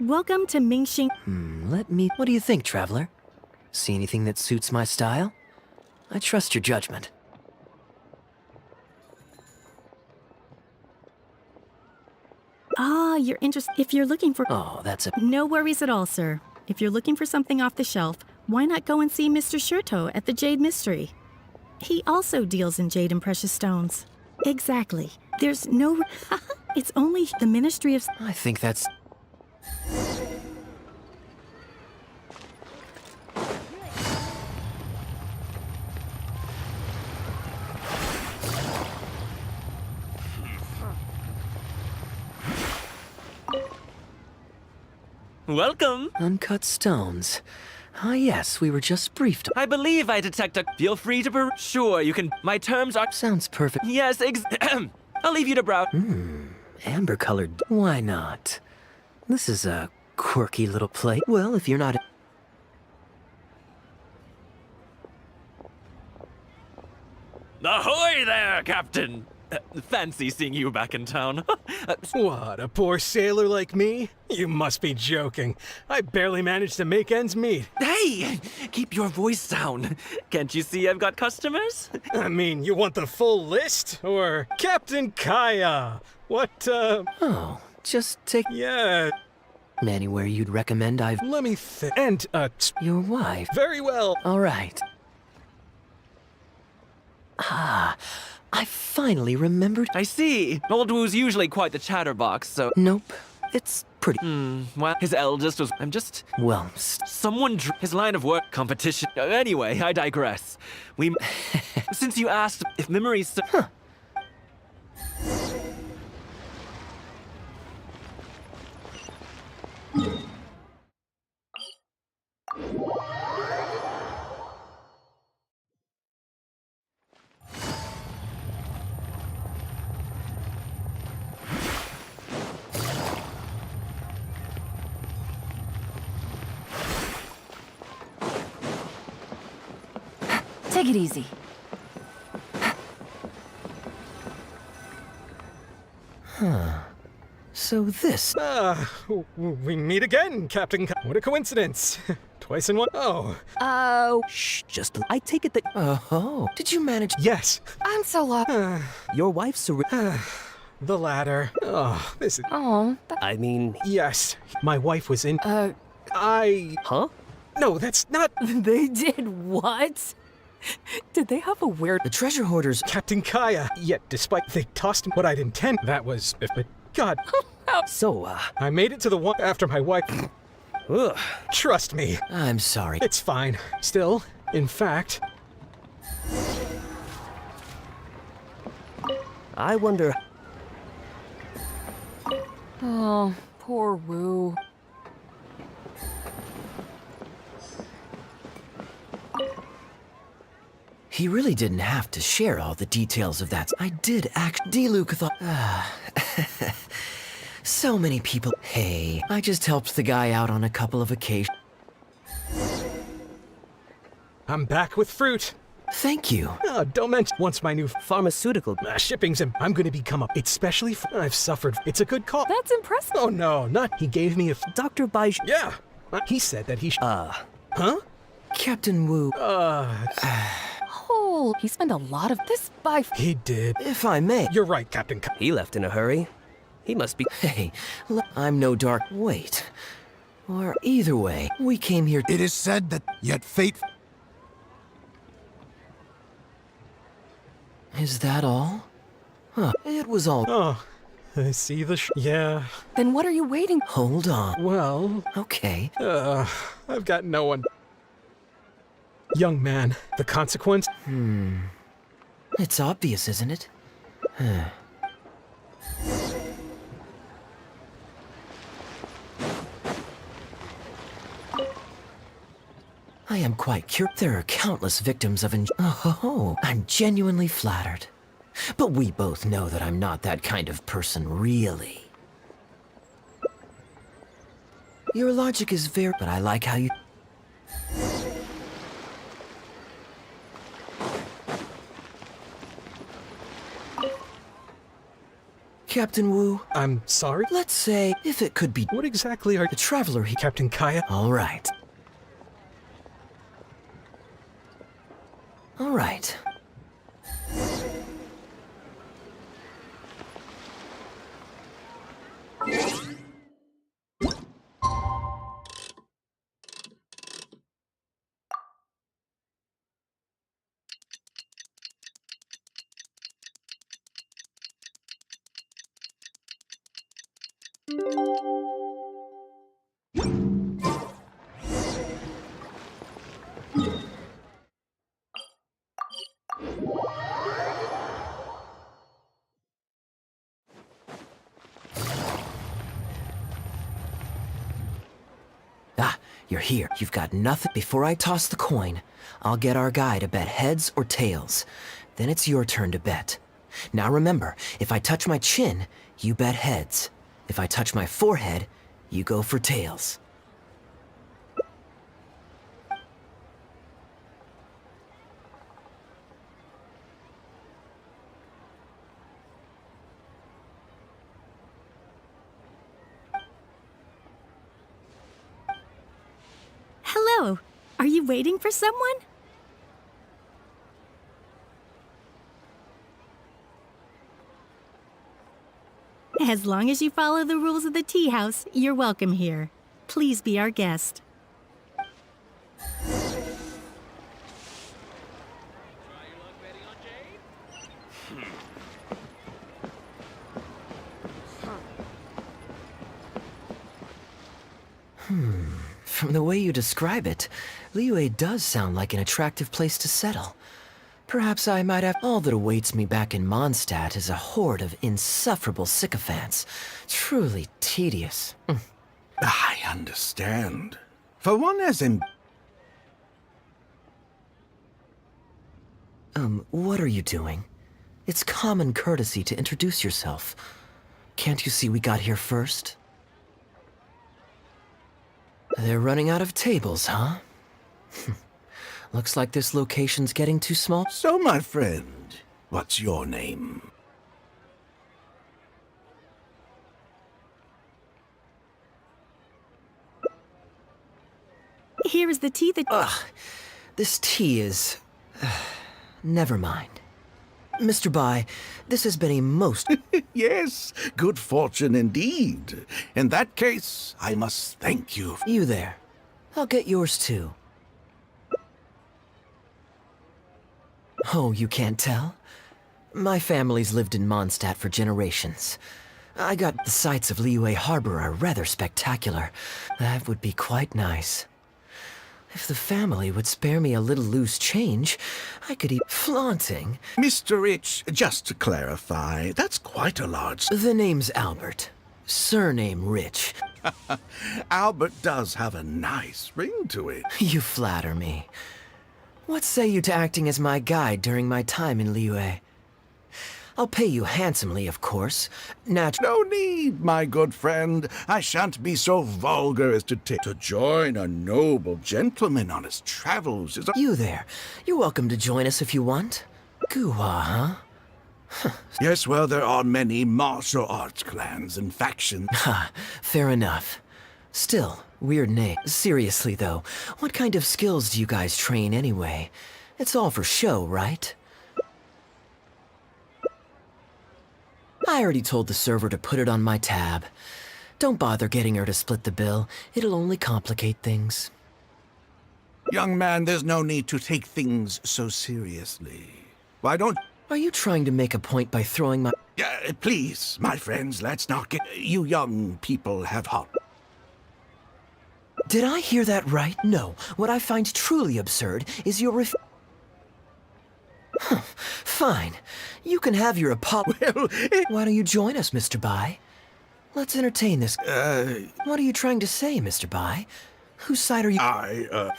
Welcome to Mingxing. What do you think, traveler? See anything that suits my style? I trust your judgment. Ah, you're interested. If you're looking for... Oh, that's a... No worries at all, sir. If you're looking for something off the shelf, why not go and see Mr. Shurto at the Jade Mystery? He also deals in jade and precious stones. Exactly. There's no... It's only the Ministry of... I think that's... Welcome. Uncut stones. Ah, yes, we were just briefed. I believe I detect a... Feel free to... Sure, you can... My terms are... Sounds perfect. Yes, I'll leave you to browse. Amber-colored. Why not? This is a quirky little plate. Well, if you're not... Ahoy there, Captain! Fancy seeing you back in town. What, a poor sailor like me? You must be joking. I barely managed to make ends meet. Hey! Keep your voice down. Can't you see I've got customers? I mean, you want the full list? Or Captain Kaya? What, Oh, just take... Yeah. Anywhere you'd recommend I've... Let me think. And, Your wife. Very well. All right. Ah, I finally remembered... I see. Old Wu's usually quite the chatterbox, so... Nope. It's pretty... Well, his eldest was... I'm just... Well, Someone his line of work... Competition... Anyway, I digress. We... Since you asked if memories... Huh. Take it easy. Huh. So this... we meet again, Captain What a coincidence. Twice in one... Oh. Oh. Shh, just... I take it that... Oh. Did you manage... Yes. I'm so lost. Your wife's a... The latter. Oh, this is... Oh. I mean... Yes. My wife was in... Huh? No, that's not... They did what? Did they have a weird... The treasure hoarders... Captain Kaya. Yet, despite they tossed what I'd intend, that was... But God. So, I made it to the one after my wife... Ugh. Trust me. I'm sorry. It's fine. Still, in fact... I wonder... Oh, poor Wu. He really didn't have to share all the details of that. I did Diluc thought... So many people... Hey, I just helped the guy out on a couple of occasions. I'm back with fruit. Thank you. Oh, don't mention once my new pharmaceutical shipping's in. I'm gonna become a. It's specially. I've suffered. It's a good call. That's impressive. Oh no, not. He gave me a. Dr. Bai. Yeah. He said that he. Huh? Captain Wu. Oh, he spent a lot of this by. He did. If I may. You're right, Captain. He left in a hurry. He must be. Hey, I'm no dark. Wait. Or either way, we came here. It is said that yet fate. Is that all? Huh. It was all. Oh, I see the yeah. Then what are you waiting? Hold on. Well. Okay. I've got no one. Young man, the consequence? It's obvious, isn't it? I am quite curious. There are countless victims of Oh, I'm genuinely flattered. But we both know that I'm not that kind of person, really. Your logic is very... But I like how you... Captain Wu. I'm sorry? Let's say, if it could be... What exactly are... The Traveler he... Captain Kaya? All right. All right. You're here. You've got nothing. Before I toss the coin, I'll get our guy to bet heads or tails. Then it's your turn to bet. Now remember, if I touch my chin, you bet heads. If I touch my forehead, you go for tails. Hello. Are you waiting for someone? As long as you follow the rules of the tea house, you're welcome here. Please be our guest. From the way you describe it, Liyue does sound like an attractive place to settle. Perhaps I might have... All that awaits me back in Mondstadt is a horde of insufferable sycophants. Truly tedious. I understand. For one as in... What are you doing? It's common courtesy to introduce yourself. Can't you see we got here first? They're running out of tables, huh? Looks like this location's getting too small. So, my friend, what's your name? Here is the tea that... Ugh, this tea is... never mind. Mr. Bai, this has been a most... Yes, good fortune indeed. In that case, I must thank you. You there. I'll get yours too. Oh, you can't tell? My family's lived in Mondstadt for generations. The sights of Liyue Harbor are rather spectacular. That would be quite nice. If the family would spare me a little loose change, I could eat flaunting. Mr. Rich, just to clarify, that's quite a large... The name's Albert. Surname Rich. Albert does have a nice ring to it. You flatter me. What say you to acting as my guide during my time in Liyue? I'll pay you handsomely, of course. No need, my good friend. I shan't be so vulgar as to join a noble gentleman on his travels is a... You there. You're welcome to join us if you want. Guhua, huh? Yes, well, there are many martial arts clans and factions. Ha, fair enough. Still, weird name. Seriously, though, what kind of skills do you guys train anyway? It's all for show, right? I already told the server to put it on my tab. Don't bother getting her to split the bill. It'll only complicate things. Young man, there's no need to take things so seriously. Why don't... Are you trying to make a point by throwing my... Please, my friends, let's not get... You young people have hot... Did I hear that right? No. What I find truly absurd is your Fine. You can have your apology. Well, Why don't you join us, Mr. Bai? Let's entertain this. What are you trying to say, Mr. Bai? Whose side are you?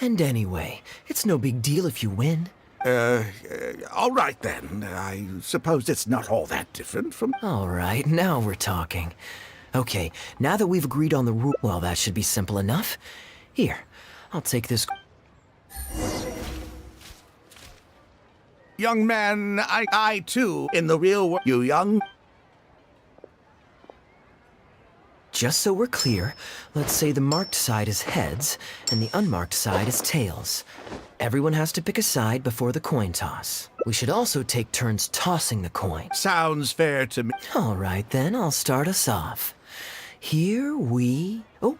And anyway, it's no big deal if you win. All right then. I suppose it's not all that different from... All right, now we're talking. Okay, now that we've agreed on the rule... Well, that should be simple enough. Here, I'll take this... Young man, I too, in the real world... You young... Just so we're clear, let's say the marked side is heads, and the unmarked side is tails. Everyone has to pick a side before the coin toss. We should also take turns tossing the coin. Sounds fair to me. All right, then, I'll start us off. Here we... Oh,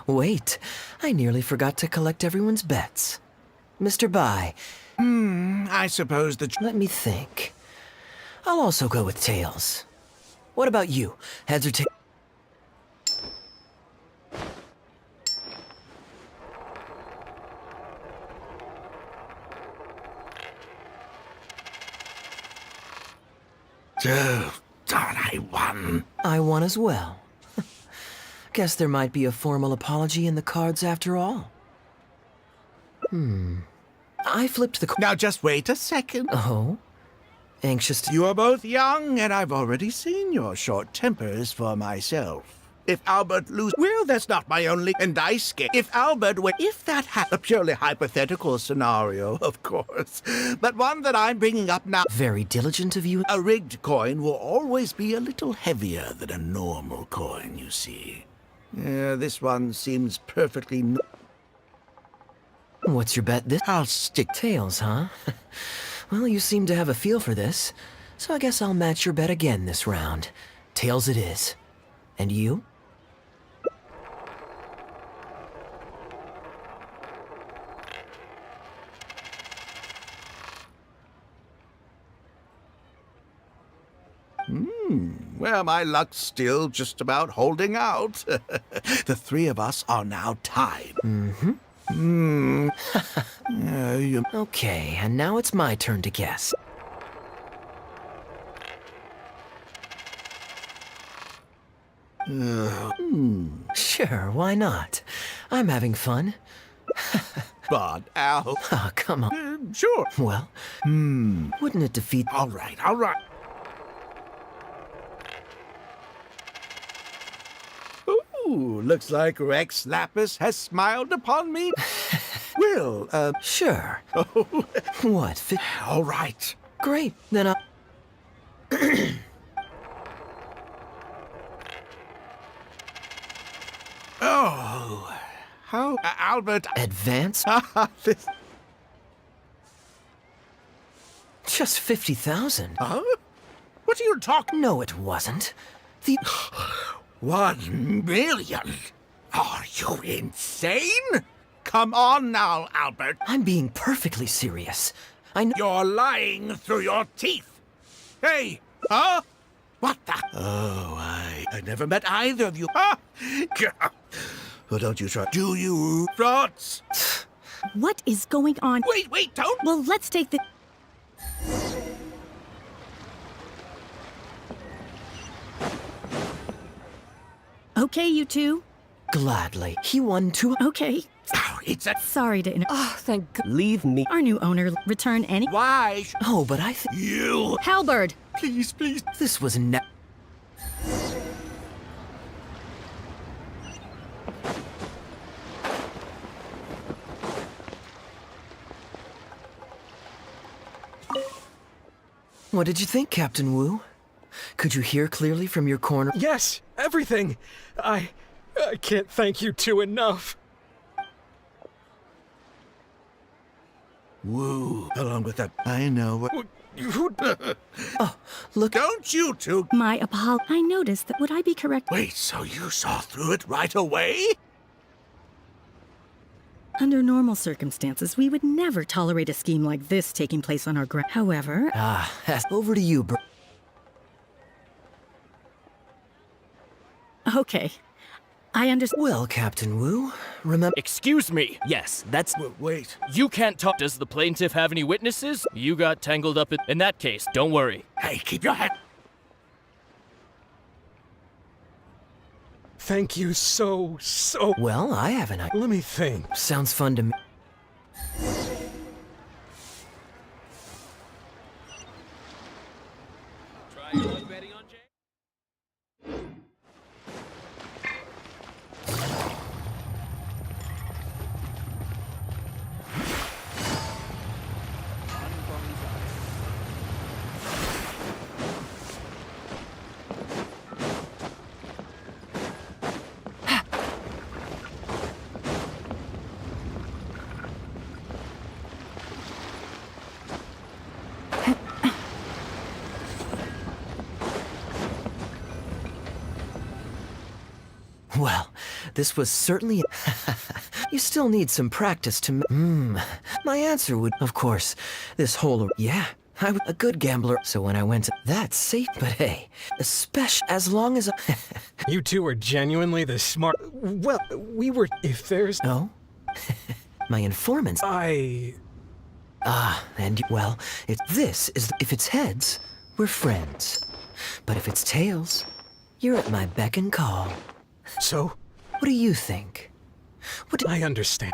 wait, I nearly forgot to collect everyone's bets. Mr. Bai. I suppose that... Let me think. I'll also go with tails. What about you? Heads or tails? Oh, darn, I won. I won as well. Guess there might be a formal apology in the cards after all. I flipped the... Now just wait a second. Oh? Anxious to... You are both young, and I've already seen your short tempers for myself. If Albert loses... Well, that's not my only... And I skate. If Albert... If that a purely hypothetical scenario, of course. But one that I'm bringing up now... Very diligent of you. A rigged coin will always be a little heavier than a normal coin, you see. This one seems perfectly... What's your bet this? I'll stick... Tails, huh? Well, you seem to have a feel for this, so I guess I'll match your bet again this round. Tails it is. And you? Well, my luck's still just about holding out. The three of us are now tied. Okay, and now it's my turn to guess. Sure, why not? I'm having fun. But, Al... Oh, come on. Sure. Well, wouldn't it defeat... All right, all right. Ooh, looks like Rex Lapis has smiled upon me. Well, Sure. What? All right. Great, then I'll... Oh, how... Albert... Advance? This... Just 50,000. Huh? What are you talking... No, it wasn't. The... 1 million? Are you insane? Come on now, Albert. I'm being perfectly serious. I know... You're lying through your teeth. Hey, huh? What the... Oh, I never met either of you. Huh? Well, don't you try. Do you, Frauds? What is going on? Wait, don't. Well, let's take the... Okay, you two. Gladly. He won 2. Okay. Oh, it's a... Sorry to Oh, thank God. Leave me. Our new owner return any... Why? Oh, but I think... You... Halberd! Please. This was ne... What did you think, Captain Wu? Could you hear clearly from your corner? Yes, everything. I can't thank you two enough. Woo. Along with that, I know what... Oh, look... Don't you two... My apology. I noticed that. Would I be correct? Wait, so you saw through it right away? Under normal circumstances, we would never tolerate a scheme like this taking place on our ground. However... over to you, bro. Okay. I understand. Well, Captain Wu, remember... Excuse me. Yes, that's... Wait. You can't talk. Does the plaintiff have any witnesses? You got tangled up in that case. Don't worry. Hey, keep your head... Thank you so... Well, I have an idea. Let me think. Sounds fun to me. Well, this was certainly... You still need some practice to... My answer would... Of course, this whole... Yeah, I was a good gambler, so when I went to... That's safe, but hey, especially as long as... You two are genuinely the smart... Well, we were... If there's... No? My informants... And... Well, this is... If it's heads, we're friends. But if it's tails, you're at my beck and call. So? What do you think? I understand.